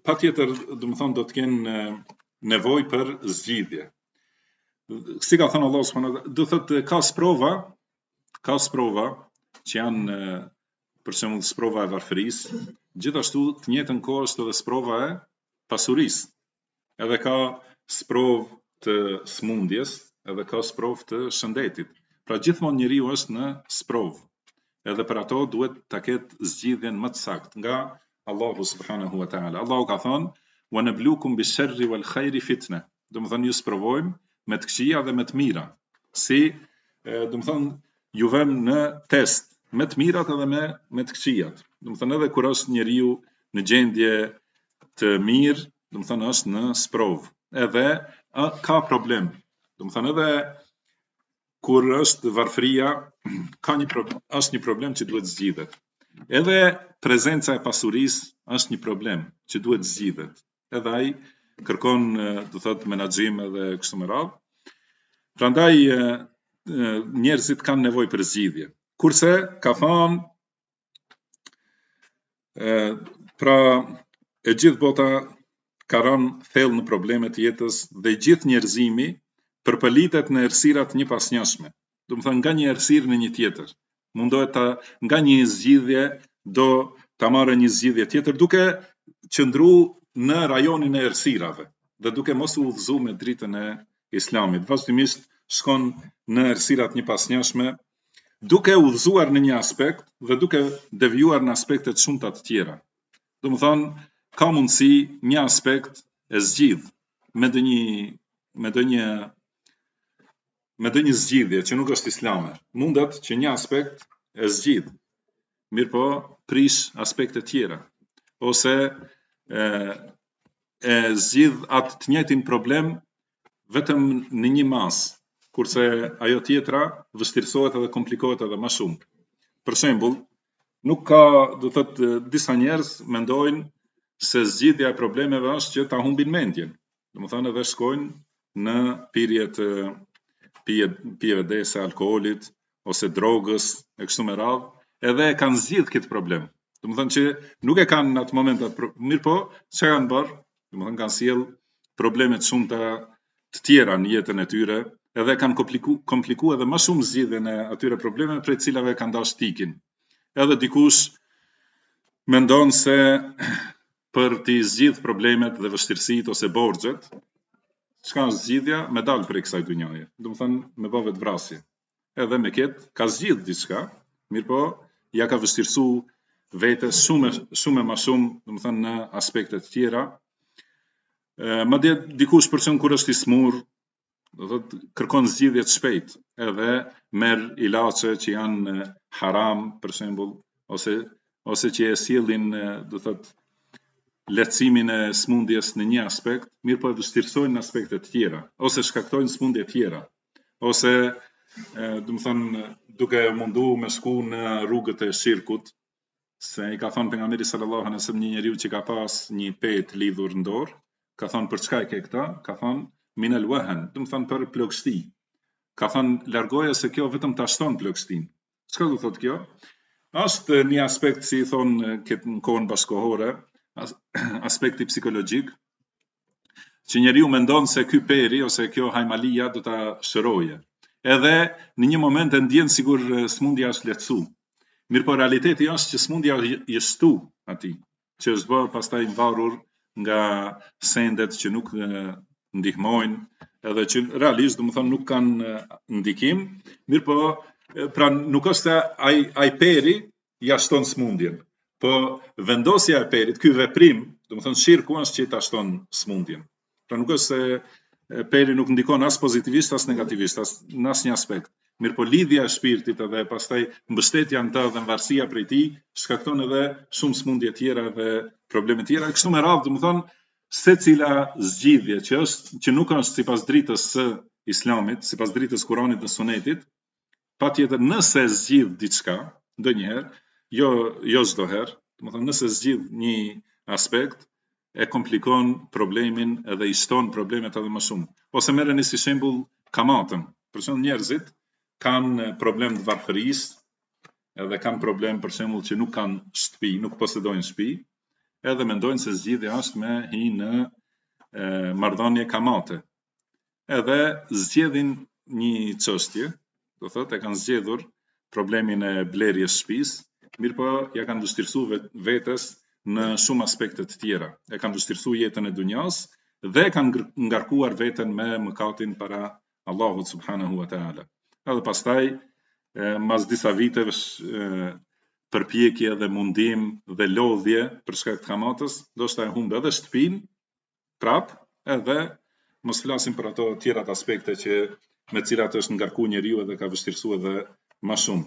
Patjetër, do të thënë do të kenë nevojë për zgjidhje. Si ka thënë Allah subhanahu wa taala, do thotë ka sprova që janë për shembull sprova e varfërisë, gjithashtu të njëjtën kohë është edhe sprova e pasurisë. Edhe ka sprovë të smundjes, edhe ka sprovë të shëndetit. Pra gjithmonë njeriu është në sprovë. Edhe për ato duhet ta ketë zgjidhjen më të saktë nga Allahu subhanahu wa taala. Allahu ka thënë: "Wa nabluukum bish-sharri wal khairi fitna." Domethënë ju sprovojmë me të këqija dhe me të mira. Si, domethënë ju vëmë në test, me të mirat edhe me të këqijat. Domethënë edhe kur është njeriu në gjendje të mirë, domethënë është në sprovë. Edhe ka problem. Domethënë edhe kur është varfëria, ka është një problem që duhet zgjidhet. Edhe prezenca e pasurisë është një problem që duhet zgjidhet. Edhe ai kërkon, do thotë, menaxhim edhe kështu me radhë. Prandaj njerëzit kanë nevojë për zgjidhje. Kurse ka thënë pra e gjithë bota ka rënë thellë në problemet e jetës dhe gjithë njerëzimi përpëlitet në errësirat një pas njëshme. Do të thënë nga një errësirë në një tjetër. Mundohet nga një zgjidhje do ta marrë një zgjidhje tjetër duke qëndruar në rajonin e errësirave dhe duke mos u udhëzuar me dritën e Islamit. Vazhdimisht shkon në errësirat një pas njëshme, duke udhëzuar në një aspekt dhe duke devijuar në aspektet shumëta të tjera. Do të thënë ka mundësi një aspekt e zgjidh me ndonjë zgjidhje që nuk është islame. Mundet që një aspekt e zgjidh, mirë po prish aspekte tjera, ose e zgjidh atë të njëjtin problem vetëm në një masë, kurse ajo tjetra vështirësohet edhe komplikohet edhe më shumë. Për shembull, nuk ka, do thotë, disa njerëz mendojnë se zgjidhja e problemeve është që ta humbin mendjen. Domethënë edhe shkojnë në pijeve dese, alkoolit ose drogës e kështu me radhë, edhe e kanë zgjidh këtë problem. Domethënë që nuk e kanë në atë moment mirë po, çka kanë bërë? Domethënë kanë sjell probleme të shumta të tjera në jetën e tyre, edhe kanë komplikuar edhe më shumë zgjidhjen e atyre problemeve prej cilave kanë dashur tikin. Edhe dikush mendon se për të zgjidh problemet dhe vështirësitë ose borxhet, çka është zgjidhja? Me dal prej kësaj dhunjaje. Domethënë me bë vetvrasje. Edhe me këtë ka zgjidh diçka, mirë po ja ka vështirësuar vetes shumë më shumë, domethënë në aspekte të tjera. Madje dikush për shembull kur është i smur, do thotë kërkon zgjidhje të shpejtë, edhe merr ilaçe që janë haram për shembull, ose që e sjellin, do thotë, lehtësimin e smundjes në një aspekt, mirë po e vështirësojnë në aspekte të tjera, ose shkaktojnë smundje tjera, ose domethënë duke mundu me shku në rrugët e shirkut, se i ka thënë pejgamberi sallallahu alaihi wasallam një njeriu që ka pas një petë lidhur në dorë, ka thënë për çka e ke këtë? Ka thënë min al wahan, domethënë për plagështi. Ka thënë largoje se kjo vetëm ta shton plagështinë. Çka do thotë kjo? Është një aspekt, si i thonë në kohën bashkohore, aspekti psikologjik, që njeriu mendon se ky peri ose kjo hajmalia do ta shëroje. Edhe në një moment e ndjen sigur smundja është lehtësu. Mirë po realiteti është që smundja është shtu atij, që është bërë pastaj varur nga sendet që nuk ndihmojnë, edhe që realisht domethënë nuk kanë ndikim, mirë po pra nuk është se ai peri ja shton smundjen. Po vendosja e perit, ky veprim, domethënë shirku është që ta shton smundjen. Pra nuk është se peri nuk ndikon as pozitivisht as negativisht, as në asnjë aspekt. Mirë po lidhja e shpirtit edhe pastaj mbështetja në të dhe varësia prej tij shkakton edhe shumë smundje tjera dhe probleme tjera. Kështu me radhë, domethënë secila zgjidhje që nuk është sipas dritës së Islamit, sipas dritës Kuranit dhe Sunetit, patjetër nëse zgjidh diçka, ndonjëherë, jo çdo herë, domethënë nëse zgjidh një aspekt e komplikon problemin edhe i shton problemet edhe më shumë. Ose merreni si shembull kamatën. Për shembull njerëzit kanë problem të varfërisë, edhe kanë problem për shembull që nuk kanë shtëpi, nuk posedojnë shtëpi, edhe mendojnë se zgjidhja është me hi në marrëdhënie kamate. Edhe zgjedhin një çështje, do thotë e kanë zgjedhur problemin e blerjes shtëpisë, mirëpo ja kanë vështirësuar vetes në shumë aspekte të tjera. E kanë vështirësuar jetën e dunjas dhe kanë ngarkuar veten me mëkatin para Allahut subhanahu wa taala. Edhe pastaj mas disa viteve përpjekje dhe mundim dhe lodhje për shkak të kamatës, ndoshta e humb edhe shtëpinë prap, edhe mos flasim për ato tjerat aspekte që me cilat është ngarkuar njeriu dhe ka vështirësuar edhe më shumë.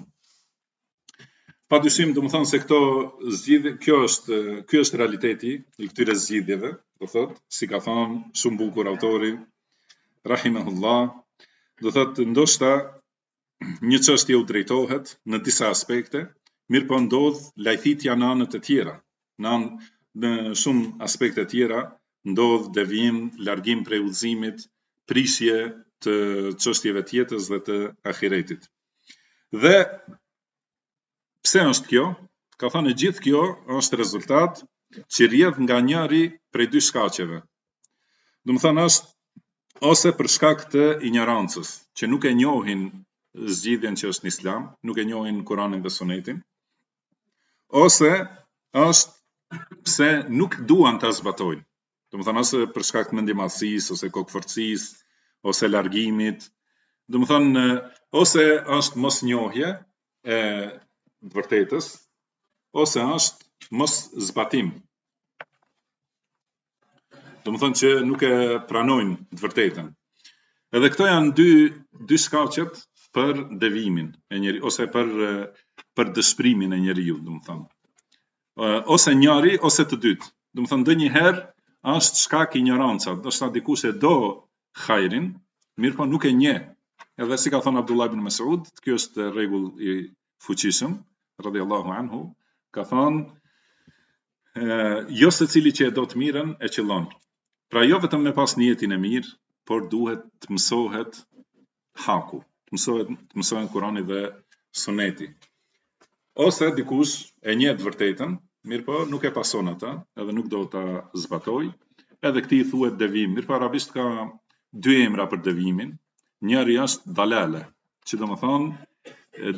Padyshim, domethënë se këto zgjidhje, ky është realiteti i këtyre zgjidhjeve, do thotë, si ka thënë shumë bukur autori rahimahullah, do thotë ndoshta një çështje u drejtohet në disa aspekte, mirëpo ndodh lajthitja në anët e tjera. Në shumë aspekte tjera ndodh devijim, largim prej udhëzimit, prishje të çështjeve të jetës dhe të ahiretit. Dhe pse është kjo? Ka thënë gjithë kjo është rezultat që rrjedh nga njëri prej dy shkaqeve. Domethënë është ose për shkak të ignorancës, që nuk e njohin zgjidhjen që është në Islam, nuk e njohin Kur'anin dhe Sunetin, ose është pse nuk duan ta zbatojnë. Domethënë ose për shkak të mendjemadhësisë ose kokëforcisë ose largimit, domethënë ose është mosnjohje e vërtetës, ose është mos zbatim. Domethënë që nuk e pranojnë të vërtetën. Edhe këto janë dy shkaqet për devijimin e njeriu ose për dëshpërimin e njeriu, domethënë. Ose njëri ose të dytë. Domethënë ndonjëherë është shkak ignoranca, ndoshta dikush e do hajrin, mirëpo nuk e njeh. Edhe si ka thënë Abdullah ibn Mas'ud, ky është rregull i fuqishëm, radhiyallahu anhu, ka thënë jo secili që e do të mirën e qëllon. Pra jo vetëm me pas niyetin e mirë, por duhet të mësohet haku, të mësohen Kurani dhe Suneti. Ose dikush e njeh të vërtetën, mirëpo nuk e pason ata, edhe nuk do ta zbatoj, edhe këtij thuhet devijim. Mirëpo arabisht ka dy emra për devijimin. Njëri është dalale, që domethënë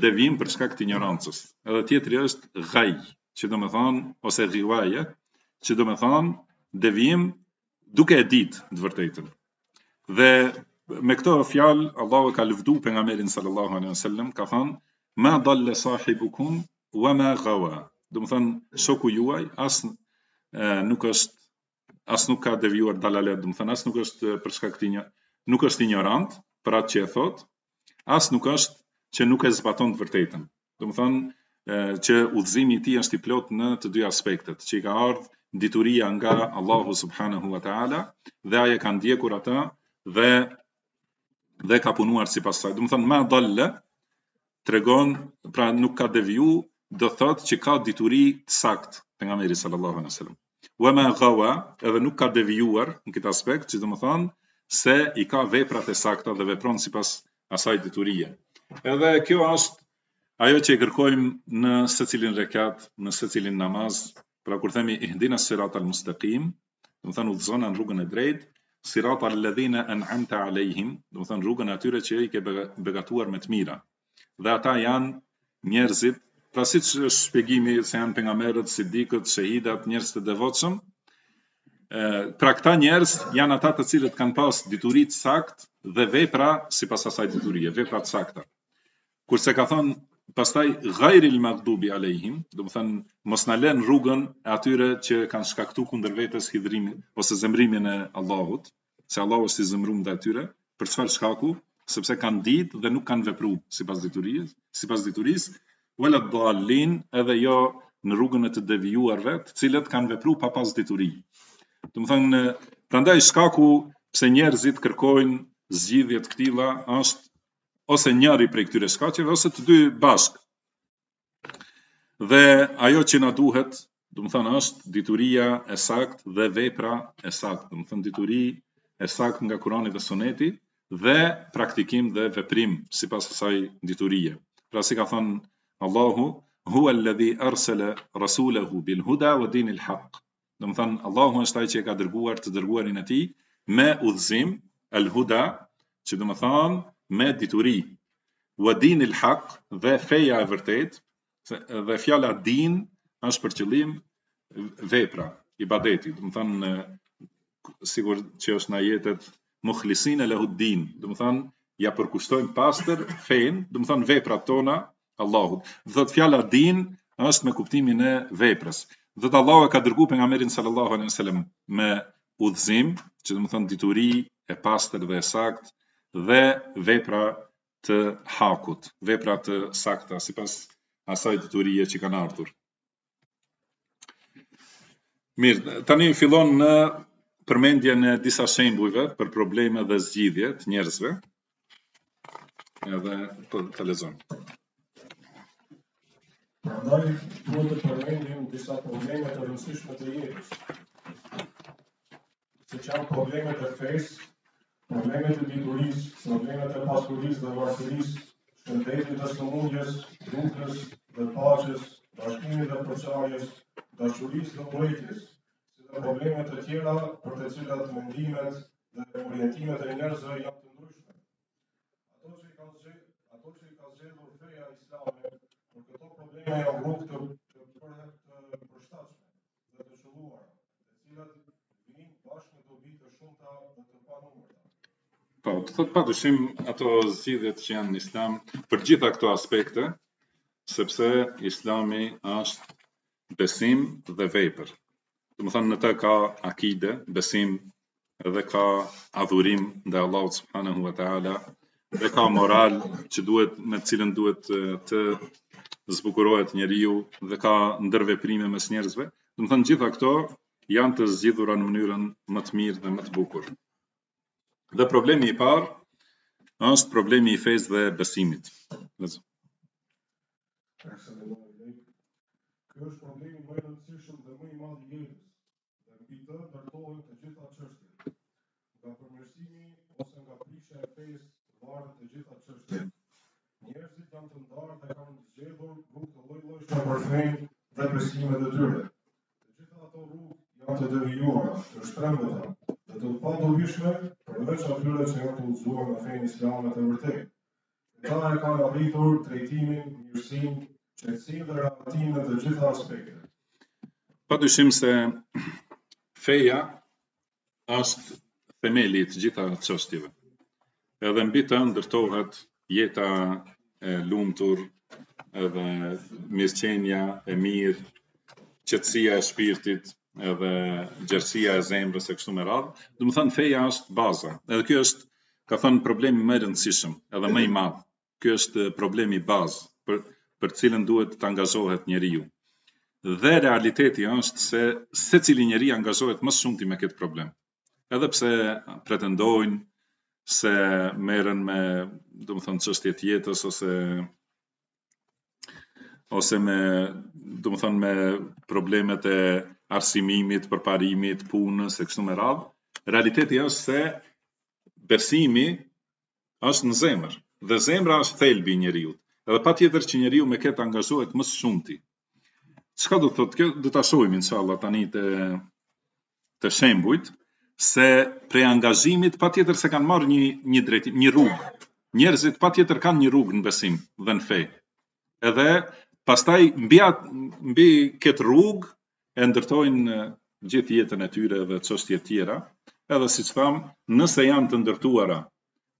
devijim për shkak të ignorancës. Edhe tjetri është ghaj, që domethënë ose ghiwaje, që domethënë devijim duke e ditë të vërtetën. Dhe me këto fjalë Allahu ka lëvdu pejgamberin sallallahu alaihi wasallam, ka thënë ma dalla sahibukum wa ma ghawa. Domethënë shoku juaj nuk ka devijuar dalalet, domethënë as nuk është për shkak të nuk është ignorant për atë që e thot, as nuk është që nuk e zbaton të vërtetën. Domethënë që udhëzimi i tij është i plot në të dy aspektet, që i ka ardhur dituria nga Allahu subhanahu wa taala dhe ai e ka ndjekur ata dhe ka punuar sipas saj. Domethënë ma dalla tregon, pra nuk ka deviju, do thotë që ka dituri të saktë pejgamberi sallallahu alaihi wasallam. Wa ma ghawa, edhe nuk ka devijuar në këtë aspekt, që domethënë se i ka veprat e sakta dhe vepron sipas asaj diturie. Edhe kjo është ajo që e kërkojmë në secilin rekat, në secilin namaz, pra kur themi ihdina siratal mustaqim, domethënë udhëzona në rrugën e drejtë, siratal ladhina an'amta alejhim, domethënë rrugën atyre që i ke begatuar me të mira. Dhe ata janë njerëzit, pra siç është shpjegimi se janë pejgamberët, sidikët, shahidat, njerëz të devotshëm. Pra këta njerëz janë ata të cilët kanë pas dituri të saktë dhe vepra sipas asaj diturie, vepra të sakta. Kurse ka thënë pastaj ghairil maghdubi alejhim, domethënë mos na lën rrugën e atyre që kanë shkaktuar kundër vetes hidhrimin ose zemrimin e Allahut, se Allahu është i zemruar ndaj tyre, për çfarë shkaku? Sepse kanë ditë dhe nuk kanë vepruar sipas diturisë, wala dallin, edhe jo në rrugën e të devijuarve, të cilët kanë vepruar pa pas dituri. Domethënë, prandaj shkaku pse njerëzit kërkojnë zgjidhje të këtilla është ose njëri prej këtyre shkaqeve ose të dy bashkë. Dhe ajo që na duhet, domethënë është dituria e saktë dhe vepra e saktë, domethënë dituri e saktë nga Kurani dhe Suneti dhe praktikim dhe veprim sipas asaj diturie. Pra si ka thënë Allahu, huwa alladhi arsala rasulahu bil huda wa dinil haqq. Domethënë Allahu është ai që e ka dërguar të dërguarin e tij me udhëzim, al-huda, që domethënë me dituri, wa dinil haq, dhe feja e vërtet, dhe fjala din është për qëllim vepra, ibadeti, domethënë sigur që është në ajetet mukhlisin e lahu din, domethënë ja përkushtojmë pastër fen, domethënë veprat tona Allahut. Dhe fjala din është me kuptimin e veprës. Dhe Allahu e ka dërguar pejgamberin sallallahu alaihi wasallam me udhëzim, që domethënë dituri e pastër dhe e saktë, dhe vepra të hakut, vepra të sakta sipas asaj diturie që kanë ardhur. Mirë, tani fillon në përmendjen e disa shembujve për probleme dhe zgjidhje të njerëzve. Edhe të lexojmë. Prandaj duhet të përmendim disa probleme të rëndësishme të jetës, siç janë problemet e fesë, problemet e diturisë, problemet e pasurisë dhe varfërisë, shëndetit dhe sëmundjes, rrugës dhe paqes, bashkimit dhe përçarjes, dashurisë dhe urrëties, si dhe problemet e tjera për të cilat mendimet dhe orientimet e njerëzve janë të ndryshme. Ato që i ka zgjedhur feja islame për këto probleme janë rrugë të përshtatshme dhe të qelluara, të cilat vijnë bashkë me dobi të shumta dhe të panumërta. Po, të thot padyshim ato zgjidhjet që janë në Islam për gjitha këto aspekte, sepse Islami është besim dhe vepër. Domethënë në të ka akide, besim, dhe ka adhurim ndaj Allahut subhanahu wa taala, dhe ka moral që duhet me të cilën duhet të zbukurohet njeriu, dhe ka ndërveprime mes njerëzve. Domethënë gjitha këto janë të zgjidhura në mënyrën më të mirë dhe më të bukur. Dhe problemi i parë është problemi i fesë dhe besimit. Ky është problemi më i rëndësishëm dhe më i madh i jetës, dhe mbi të ndërtohen të gjitha çështjet. Nga përmirësimi ose nga prishja e fesë varet të gjitha çështjet. Njerëzit janë të ndarë dhe kanë zgjedhur rrugë të lloj-llojshme për fenë dhe besimet e tyre. Të gjitha ato rrugë janë të devijuara, të shtrembëta dhe të padobishme, përveç atyre që janë të udhëzuar në fenë islame të vërtetë. Ata e kanë arritur drejtimin, mirësinë, qetësinë dhe rahatinë në të gjitha aspektet. Padyshim se feja është themeli i të gjitha çështjeve. Edhe mbi të ndërtohet jeta e lumtur, edhe mirëqenia e mirë, qetësia e shpirtit, edhe gjerësia e zemrës e kështu me radhë. Domethënë feja është baza. Edhe ky është, ka thënë, problemi më i rëndësishëm, edhe më i madh. Ky është problemi bazë për cilën duhet të angazhohet njeriu. Dhe realiteti është se secili njeri angazhohet më shumë me këtë problem. Edhe pse pretendojnë se merren me, domethënë, çështje të jetës ose me, domethënë, me problemet e arsimimit, përparimit, punës e kështu me radhë, realiteti është se besimi është në zemër, dhe zemra është thelbi i njeriu. Edhe patjetër që njeriu me këtë angazhohet më shumti. Çka do thotë kjo? Do ta shohim inshallah tani të shembujt se prej angazhimit patjetër se kanë marrë një drejtim, një rrugë. Njerëzit patjetër kanë një rrugë në besim dhe në fe. Edhe pastaj mbi këtë rrugë e ndërtojnë gjithë jetën e tyre dhe çështje tjera. Edhe siç tham, nëse janë të ndërtuara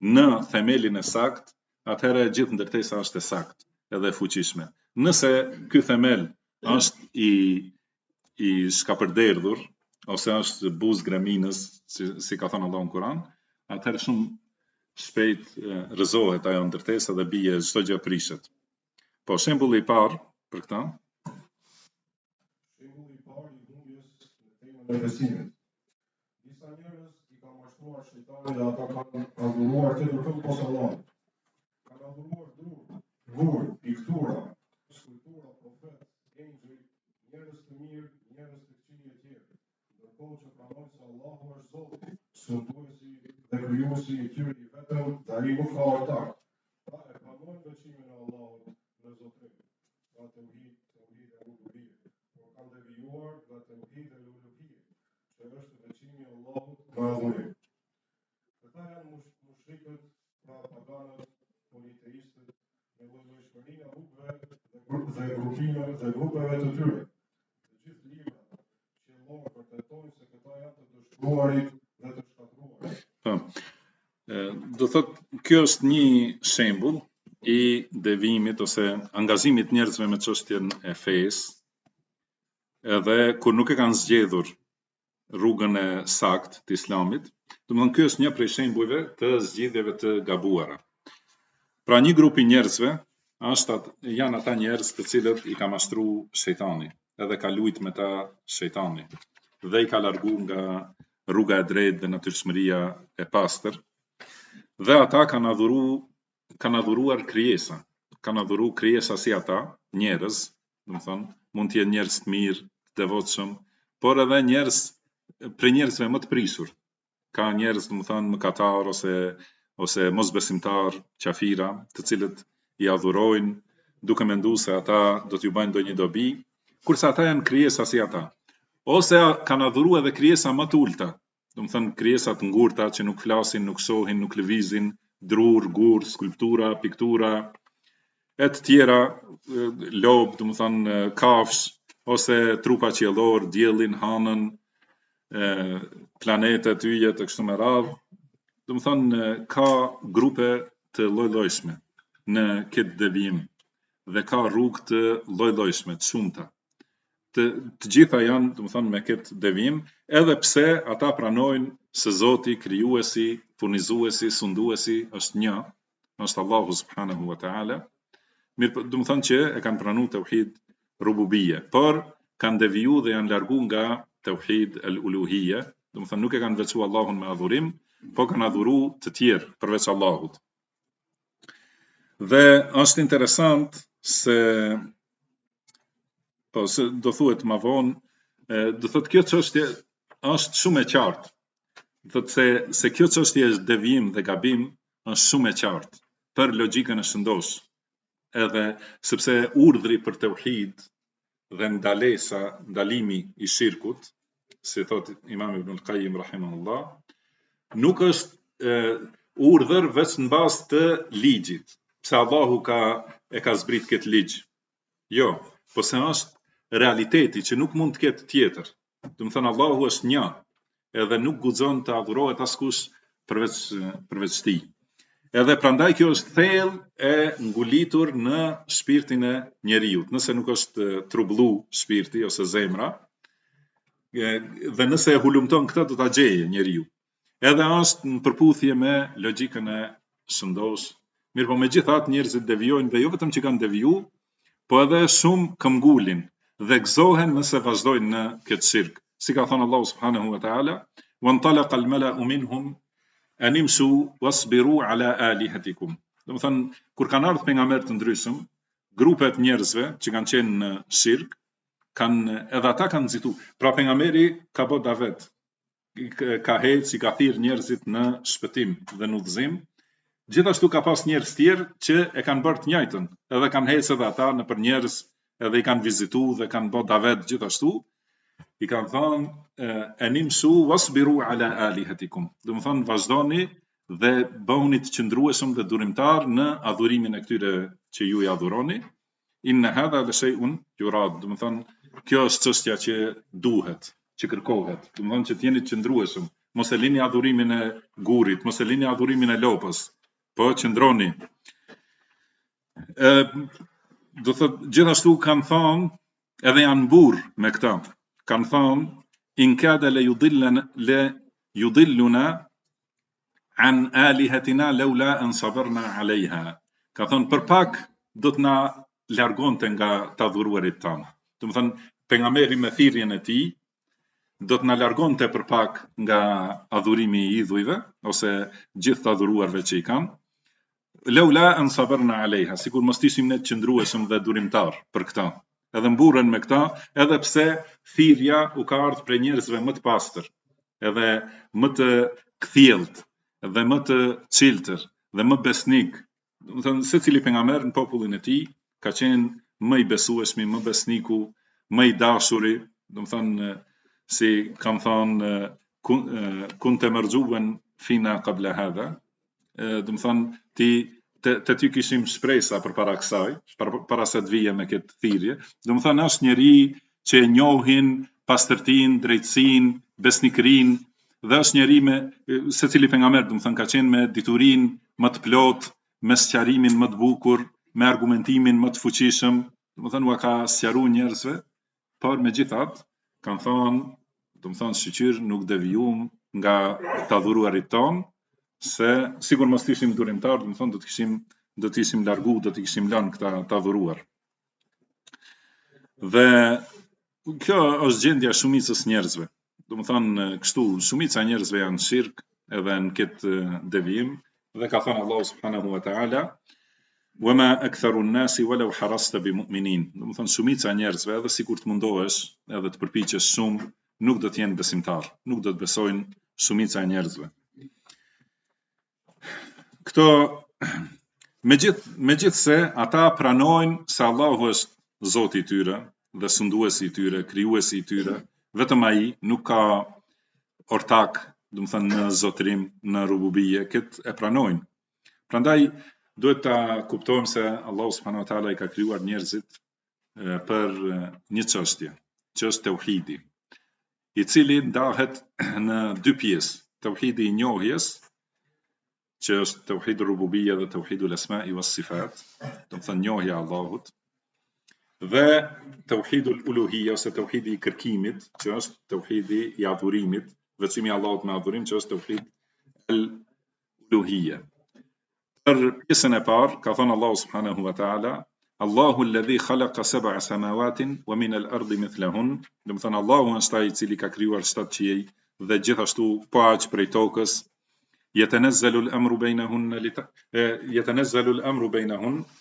në themelin e saktë, atëherë gjithë ndërtesa është e saktë edhe e fuqishme. Nëse ky themel është i shkapërderdhur ose është buzë greminës, si ka thënë Allahu në Kur'an, atëherë shumë shpejt rrëzohet ajo ndërtesa dhe bie çdo gjë prishet. Po shembulli i parë për këtë. Shembulli i parë i humbjes në temën e besimit. Disa njerëz i ka mashtruar shejtani dhe ata kanë adhuruar tjetër kënd posa Allahut. Kanë adhuruar gur, piktura, skulptura, profet, engjëj, njerëz të mirë, njerëz të këqij e tjerë. Ndërkohë që pranojnë se Allahu është Zoti, sunduesi dhe krijuesi i tyre i vetëm, dhe ai nuk ka ortak. Ata e pranojnë bekimin e Allahut në Zotrim, nga tauhid e uluhiyye, por kanë devijuar nga tauhid e uluhiyye, rrugëve të tyre. Të gjithë librat qellor vërtetojnë se këta janë të dëshpëruarit dhe të shkatruarit. Do thot, kjo është një shembull i devimit ose angazhimit njerëzve me çështjen e fesë, edhe kur nuk e kanë zgjedhur rrugën e saktë të Islamit. Domethënë ky është një prej shembujve të zgjidhjeve të gabuara. Pra një grup i njerëzve janë ata njerëz të cilët i ka mashtruar shejtani, edhe ka lujt me ta shejtani, dhe i ka largu nga rruga e drejtë dhe natyrshmëria e pastër. Dhe ata kanë adhuruar krijesa. Kanë adhuruar krijesa si ata, njerëz, domethënë mund të jenë njerëz të mirë, të devotshëm, por edhe prej njerëzve më të prisur. Ka njerëz, domethënë mëkatar ose mosbesimtar, qafira, të cilët i adhurojnë duke menduar se ata do t'ju bëjnë ndonjë dobi, kurse ata janë krijesa si ata. Ose kanë adhuruar edhe krijesa më të ulta, domethënë krijesa të ngurta që nuk flasin, nuk shohin, nuk lëvizin, drur, gur, skulptura, piktura, e të tjera, lob, domethënë kafsh, ose trupa qiellor, diellin, hanën, planetet, yjet e kështu me radhë. Domethënë ka grupe të lloj-llojshme në këtë devijim dhe ka rrugë të lloj-llojshme, të shumta. Të gjitha janë, domethënë, me këtë devijim, edhe pse ata pranojnë se Zoti, krijuesi, furnizuesi, sunduesi është një, është Allahu subhanahu wa taala. Mirë, domethënë që e kanë pranuar tauhid rububie, por kanë deviju dhe janë largu nga tauhid al-uluhiyya, domethënë nuk e kanë veçuar Allahun me adhurim, po kanë adhuru të tjerë përveç Allahut. Dhe është interesant se do thuhet më vonë, do thotë kjo çështje është shumë e qartë. Do thotë se kjo çështje është devijim dhe gabim, është shumë e qartë për logjikën e shëndosh. Edhe sepse urdhri për tauhid dhe ndalimi i shirkut, si thot Imam Ibn al-Qayyim rahimahullah, nuk është urdhër vetëm në bazë të ligjit, pse Allahu e ka zbrit këtë ligj. Jo, po se është realiteti që nuk mund të ketë tjetër. Domethënë Allahu është një, edhe nuk guxon të adhurohet askush përveç tij. Edhe prandaj kjo është thellë e ngulitur në shpirtin e njeriut. Nëse nuk është trubullu shpirti ose zemra, dhe nëse e hulumton këtë do ta gjejë njeriu. Edhe është në përputhje me logjikën e shëndosh. Mirë, po megjithatë njerëzit devijojnë dhe jo vetëm që kanë deviju, po edhe shumë këmbgulin dhe gëzohen nëse vazhdojnë në këtë shirk. Si ka thënë Allahu subhanahu wa taala, "Wantalaqa al-mala'u minhum animsu wasbiru ala alihatikum." Domethënë kur kanë ardhur pejgamber të ndryshëm, grupet njerëzve që kanë qenë në shirk, edhe ata kanë nxitu. Pra pejgamberi ka bë davet, ka hecë, ka thirr njerëzit në shpëtim dhe në udhëzim. Gjithashtu ka pas njerëz tjerë që e kanë bërë të njëjtën, edhe kanë hecë edhe ata nëpër njerëz, edhe i kanë vizituar dhe kanë bë davet gjithashtu. I kanë thënë animsu wasbiru ala alihatikum. Domethënë vazhdoni dhe bëhuni të qëndrueshëm dhe durimtar në adhurimin e këtyre që ju i adhuroni. Inna hadha la shay'un yurad. Domethënë kjo është çështja që duhet, që kërkohet. Domethënë që të jeni të qëndrueshëm, mos e lini adhurimin e gurit, mos e lini adhurimin e lopës, po qëndroni. Do thotë gjithashtu kanë thënë, edhe janë mburr me këtë. Kanë thënë in kada la yudilluna an alihatina laula an sabarna alaiha. Ka thënë për pak do të na largonte nga të adhuruarit tanë. Domethënë pejgamberi me thirrjen e tij do të na largonte për pak nga adhurimi i idhujve ose gjithë të adhuruarve që i kanë. Laula an sabarna alaiha, sikur mos ishim ne të qëndrueshëm dhe durimtar për këtë. Edhe mburren me këta, edhe pse thirrja u ka ardhur prej njerëzve më të pastër, edhe më të kthjellët, dhe më të çiltër, dhe më besnik. Domethënë secili pejgamber në popullin e tij ka qenë më i besueshmi, më besniku, më i dashuri, domethënë si kanë thënë kunte marjuban fina qabla hadha, domethënë ti të ty kishim shpresa përpara kësaj, para se të vije me këtë thirrje. Domethënë është njeri që e njohin pastërtinë, drejtësinë, besnikërinë, dhe është njeri me secili pejgamber, domethënë ka qenë me diturinë më të plotë, me sqarimin më të bukur, me argumentimin më të fuqishëm, domethënë ua ka sqaruar njerëzve, por megjithatë kanë thonë, domethënë shqyr nuk devijum nga të adhuruarit tonë, se sigur mos ishim durimtar, domethënë do të ishim largu, do të kishim lënë këta të adhuruar. Dhe kjo është gjendja e shumicës njerëzve. Domethënë kështu, shumica e njerëzve janë shirk edhe në këtë devijim, dhe ka thënë Allahu subhanahu wa ta'ala: "Wama aktharu an-nasi walau harasta bimu'minin." Domethënë shumica e njerëzve, edhe sikur të mundohesh, edhe të përpiqesh shumë, nuk do të jenë besimtar, nuk do të besojnë shumica e njerëzve. Këto megjithse ata pranojnë se Allahu është Zoti i tyre dhe sunduesi i tyre, krijuesi i tyre, vetëm ai, nuk ka ortak, domethënë në zotërim, në rububie, këtë e pranojnë. Prandaj duhet ta kuptojmë se Allahu subhanahu wa taala I ka krijuar njerëzit për një çështje, që është tauhidi, I cili ndahet në dy pjesë: tauhidi I njohjes, që është tauhid rububia dhe tauhidul asma'i was sifat, domethënë njohja e Allahut, dhe tauhidul uluhia ose tauhidi I kërkimit, që është tauhidi I adhurimit, veçimi I Allahut me adhurim, që është tauhid al uluhia. Për pjesën e parë ka thënë Allahu subhanahu wa taala: Allahu alladhi khalaqa sab'a samawatin wa min al-ardi mithlahun. Domethënë Allahu është ai I cili ka krijuar 7 qiej dhe gjithashtu po aq prej tokës. Yatanazzalu al-amru bainahun,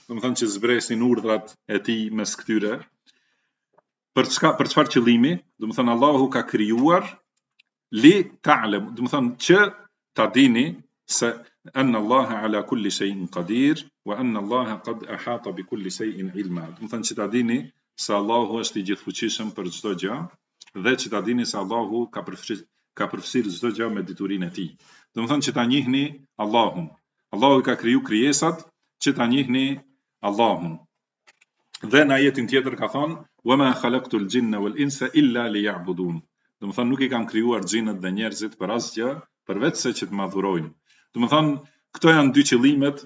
domethënë që zbresin urdhrat e tij mes këtyre. Për çfarë qëllimi? Domethënë Allahu ka krijuar li ta'lam, domethënë që ta dini se anna Allaha ala kulli shay'in qadir wa anna Allaha qad ahata bi kulli shay'in ilma. Domethënë që ta dini se Allahu është I gjithfuqishëm për çdo gjë dhe që ta dini se Allahu ka përfshirë çdo gjë me diturinë e tij. Domethënë që ta njihni Allahun. Allahu ka kriju krijesat që ta njihni Allahun. Dhe në ajetin tjetër ka thonë: "Wama khalaqtul jinna wal insa illa liya'budun." Domethënë nuk I kam krijuar xhinët dhe njerëzit për asgjë, përveç se që të më adhurojnë. Domethënë këto janë dy qëllimet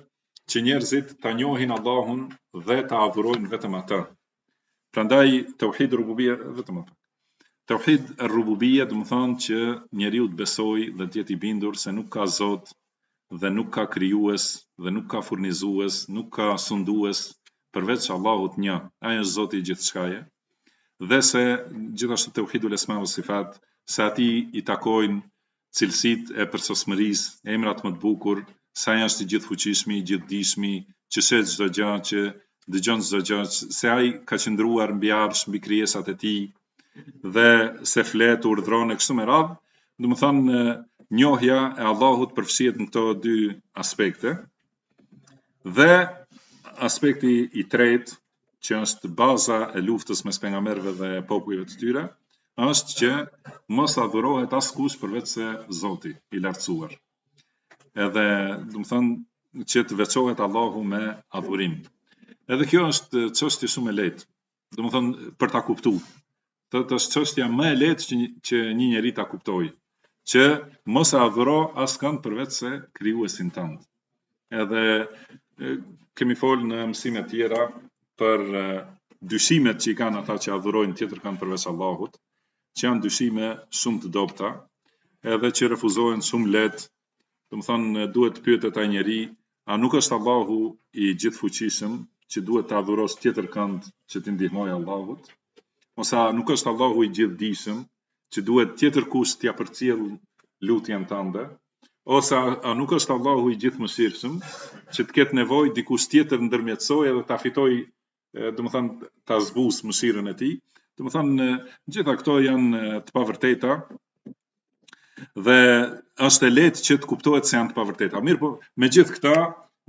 që njerëzit ta njohin Allahun dhe ta adhurojnë vetëm atë. Prandaj tauhid rububia vetëm atë. Tauhid ar-rububia domethënë që njeriu të besojë dhe të jetë I bindur se nuk ka Zot dhe nuk ka krijues dhe nuk ka furnizues, nuk ka sundues përveç Allahut një. Ai është Zoti I gjithçkaje. Dhe se gjithashtu tauhidul asma wa sifat, se atij I takojnë cilësitë e përsosmërisë, emrat më të bukur, se ai është I gjithfuqishmi, I gjithdijshmi, që shet çdo gjë, që dëgjon çdo gjë, se ai ka qëndruar mbi arsh, mbi krijesat e tij, dhe se flet, urdhron e kështu me radhë. Domethënë njohja e Allahut përfshihet në këto dy aspekte. Dhe aspekti I tretë, që është baza e luftës mes pejgamberëve dhe popujve të tyre, është që mos adhurohet askush përveç se Zoti I lartësuar. Edhe domethënë që të veçohet Allahu me adhurim. Edhe kjo është çështje shumë e lehtë. Domethënë për ta kuptuar. Këtë është çështja më e lehtë që një njeri ta kuptojë, që mos e adhuro askënd përveç se krijuesin tënd. Edhe kemi folë në mësime tjera për dyshimet që I kanë ata që adhurojnë tjetër kanë përveç Allahut, që janë dyshime shumë të dobta, edhe që refuzohen shumë lehtë. Domethënë duhet të pyetet ai njeri, a nuk është Allahu I gjithfuqishëm që duhet të adhurosh tjetër kënd që të ndihmojë Allahut? Ose nuk është Allahu I gjithdijshëm që duhet tjetër kush t'ia përcjell lutjen tënde? Ose a nuk është Allahu I gjithmëshirshëm që të ketë nevojë dikush tjetër ndërmjetësojë edhe ta fitojë, domethënë ta zbusë mëshirën e tij? Domethënë gjitha këto janë të pavërteta dhe është e lehtë që të kuptohet se janë të pavërteta. Mirë, po me gjithë këta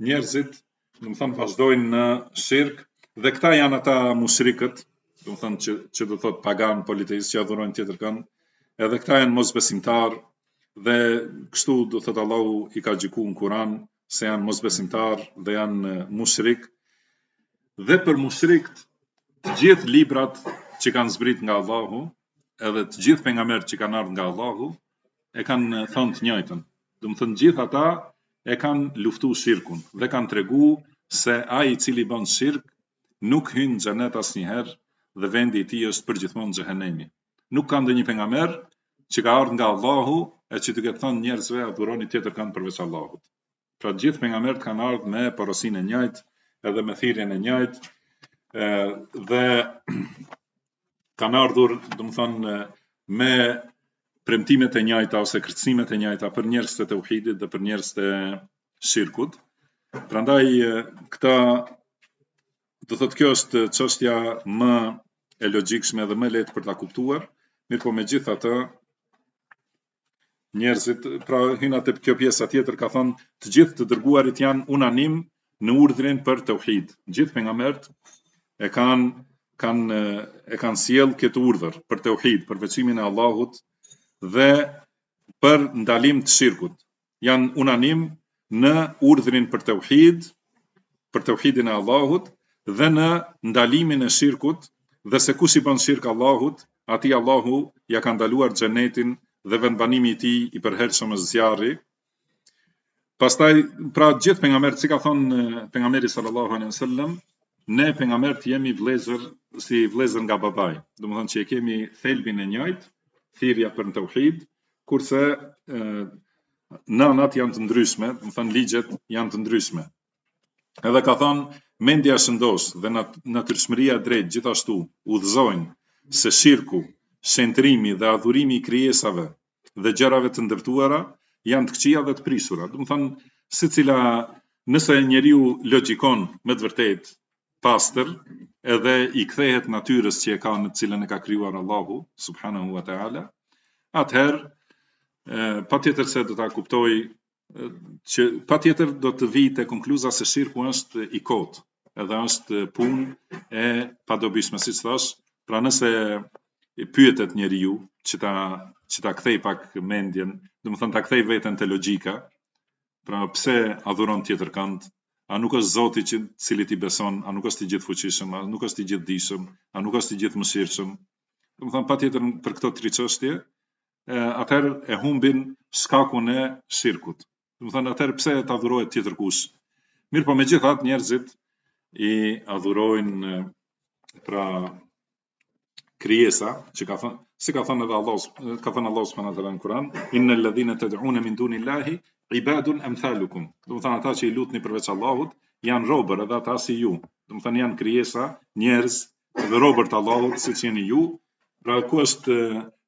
njerëzit domethënë vazhdojnë në shirk dhe këta janë ata mushrikët, domethënë që do thot pagan, politeist që adhurojnë tjetër kënd, edhe këta janë mosbesimtar dhe kështu do thot Allahu I ka gjykuar në Kur'an se janë mosbesimtar dhe janë mushrik. Dhe për mushrikt, të gjithë librat që kanë zbrit nga Allahu, edhe të gjithë pejgamberët që kanë ardhur nga Allahu, e kanë thënë të njëjtën. Do të thënë gjithë ata e kanë luftuar shirkun dhe kanë treguar se ai i cili bën shirk nuk hyn në xhenet asnjëherë dhe vendi i tij është përgjithmonë xhehenemi. Nuk ka ndonjë pejgamber që ka ardhur nga Allahu e që të ketë thënë njerëzve adhuroni tjetër kanë përveç Allahut. Pra të gjithë pejgamberët kanë ardhur me porosinë e njëjtë, edhe me thirrjen e njëjtë, dhe kanë ardhur, do të thonë, me premtimet e njëjta ose kërcënimet e njëjta për njerëzit e tauhidit dhe për njerëzit e shirkut. Prandaj këta, do thotë, kjo është çështja më e logjikshme dhe më lehtë për ta kuptuar, mirëpo megjithatë njerëzit, pra hyn atë kjo pjesa tjetër ka thënë të gjithë të dërguarit janë unanim në urdhrin për tauhid. Gjithë pejgamberët e kanë sjell këtë urdhër për tauhid, për veçimin e Allahut dhe për ndalim të shirkut. Janë unanim në urdhrin për tauhidin e Allahut dhe në ndalimin e shirkut, dhe se kush i bën shirk Allahut, atij Allahu ja ka ndaluar xhenetin dhe vendbanimi i tij i përhershëm është zjarri. Pastaj, pra gjithë pejgamberët, si ka thënë pejgamberi sallallahu alaihi wasallam, ne pejgamberët jemi vëllezër si vëllezër nga babai. Domethënë që e kemi thelbin e njëjtë, thirrja për tauhid, kurse nënat janë të ndryshme, domethënë ligjet janë të ndryshme. Edhe ka thënë mendja shëndos dhe natyrshmëria e drejtë gjithashtu udhëzojnë se shirku, shëntrimi dhe adhurimi i krijesave dhe gjërave të ndërtuara janë të këqija dhe të prishura. Do të thonë, secila, nëse njeriu logjikon me të vërtetë pastër, edhe i kthehet natyrës që e ka, në të cilën e ka krijuar Allahu subhanahu wa taala, atëherë patjetër se do ta kuptoj që patjetër do të vijë te konkluza se shirku është i kotë, edhe është punë e padobishme, siç thash. Pra nëse pyetet njeriu që ta kthej pak mendjen, domethënë ta kthej veten te logjika, pra pse adhuron tjetër kënd, a nuk është Zoti i cili ti beson, a nuk është i gjithfuqishëm, a nuk është i gjithdijshëm, a nuk është i gjithmëshirshëm. Domethënë patjetër për këto tri çështje, atëherë e humbin shkakun e shirkut. Domethënë atëherë pse ta adhurohet tjetër kush? Mirë, po megjithatë njerëzit i adhurojnë pra krijesa, që ka thënë, si ka thënë edhe Allah, ka thënë Allah subhanahu wa taala në Kur'an, innal ladhina tad'una min dunillahi ibadun amthalukum. Do të thonë ata që i lutni përveç Allahut janë robër edhe ata si ju. Do të thonë janë krijesa, njerëz dhe robër të Allahut siç jeni ju. Pra ku është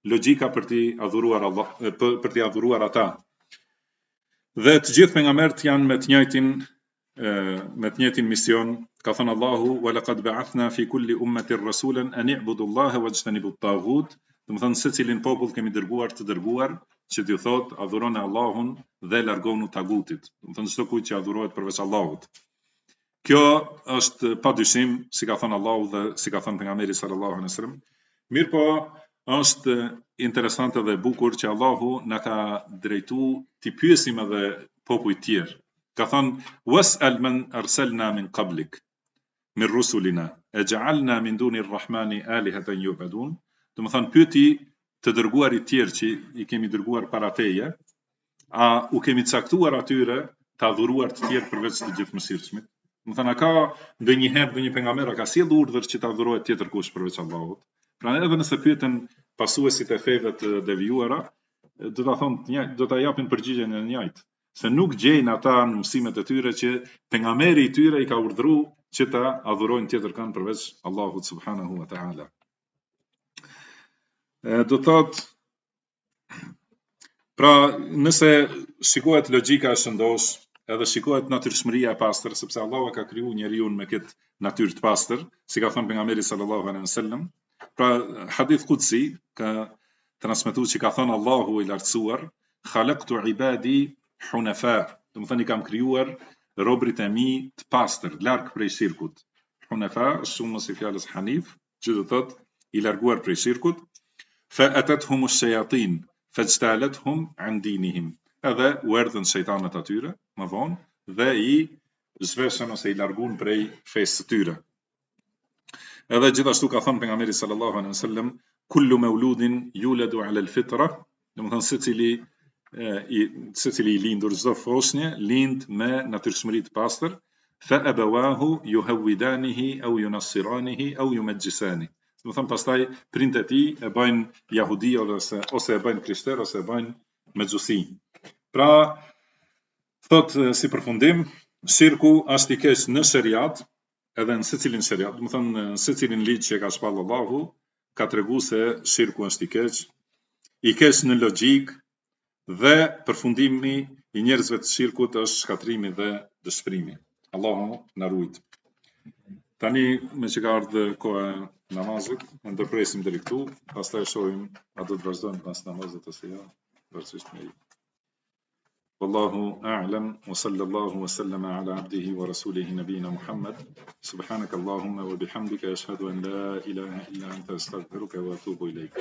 logjika për t'i adhuruar Allah, për t'i adhuruar ata? Dhe të gjithë pejgamberët janë me të njëjtin mision. Ka thënë Allahu wa laqad ba'athna fi kulli ummatin rasulan an i'budu Allaha wajtanibu at-taghut. Do të thonë secilin popull kemi dërguar të dërguar që t'ju thot adhuroni Allahun dhe largonu tagutit. Do të thonë çdo kujt që adhurohet përveç Allahut. Kjo është padyshim, si ka thënë Allahu dhe si ka thënë pejgamberi sallallahu alaihi wasallam. Mirpo është interesante dhe e bukur që Allahu na ka drejtuar t'i pyesim edhe popujt tjerë. Ka thënë was'al man arsalna min qablik min rusulina ej'alna min duni rrahmani alihatan yu'badun. Do të thonë pyeti të dërguarit tjerë që i kemi dërguar para teje, a u kemi caktuar atyre të adhuruar të tjerë përveç të gjithëmëshirshmit? Do të thonë, a ka ndonjëherë ndonjë pejgamber ka sjellë urdhër që të adhurohet tjetër kush përveç Allahut? Pra edhe nëse pyeten pasuesit e feve të devijuara, do ta thonë, do ta japin përgjigjen e njëjtë, se nuk gjejnë ata në mësimet e tyre që pejgamberi i tyre i ka urdhëruar që ta adhurojnë tjetër kënd përveç Allahut subhanahu wa taala. Do thotë, pra nëse shikohet logjika e shëndosh, edhe shikohet natyrshmëria e pastër, sepse Allahu ka krijuar njeriu me këtë natyrë të pastër, si ka thënë pejgamberi sallallahu alaihi wasallam. Pra hadith qudsi ka transmetuar që ka thënë Allahu i lartësuar, khalaqtu ibadi hunafa. Do të thonë i kam krijuar robrit e mi të pastër, larg prej shirkut. Hunafa është shumës i fjalës hanif, që do thotë i larguar prej shirkut. Fa atathum ash-shayatin fajtalathum an dinihim. Edhe u erdhën shejtanët atyre, më vonë, dhe i zhveshën ose i largun prej fesë së tyre. Edhe gjithashtu ka thënë pejgamberi sallallahu alaihi wasallam, kullu mauludin yuladu ala al-fitra, domethënë secili i lindur, çdo foshnjë lind me natyrshmëri të pastër, fa abawahu yuhawidanihi aw yunassiranihi aw yumajjisani. Domethënë pastaj prindët e tij e bëjnë jahudi ose e bëjnë krishter ose e bëjnë mexhusi. Pra, thot si përfundim, shirku është i keq në shariat, edhe në secilin shariat, domethënë në secilin ligj që ka shpall Allahu, ka treguar se shirku është i keq në logjik, dhe përfundimi i njerëzve të shirkut është shkatrimi dhe dëshpërimi. Allahu na ruajt. Tani me që ka ardhur koha e namazit, ne ndërpresim deri këtu, pastaj shohim a do të vazhdojmë pas namazit ose jo, vërtetësisht me. Wallahu a'lam wa sallallahu wa sallama ala abdihi wa rasulihi nabiyina Muhammad. Subhanaka Allahumma wa bihamdika ashhadu an la ilaha illa anta astaghfiruka wa atubu ilayk.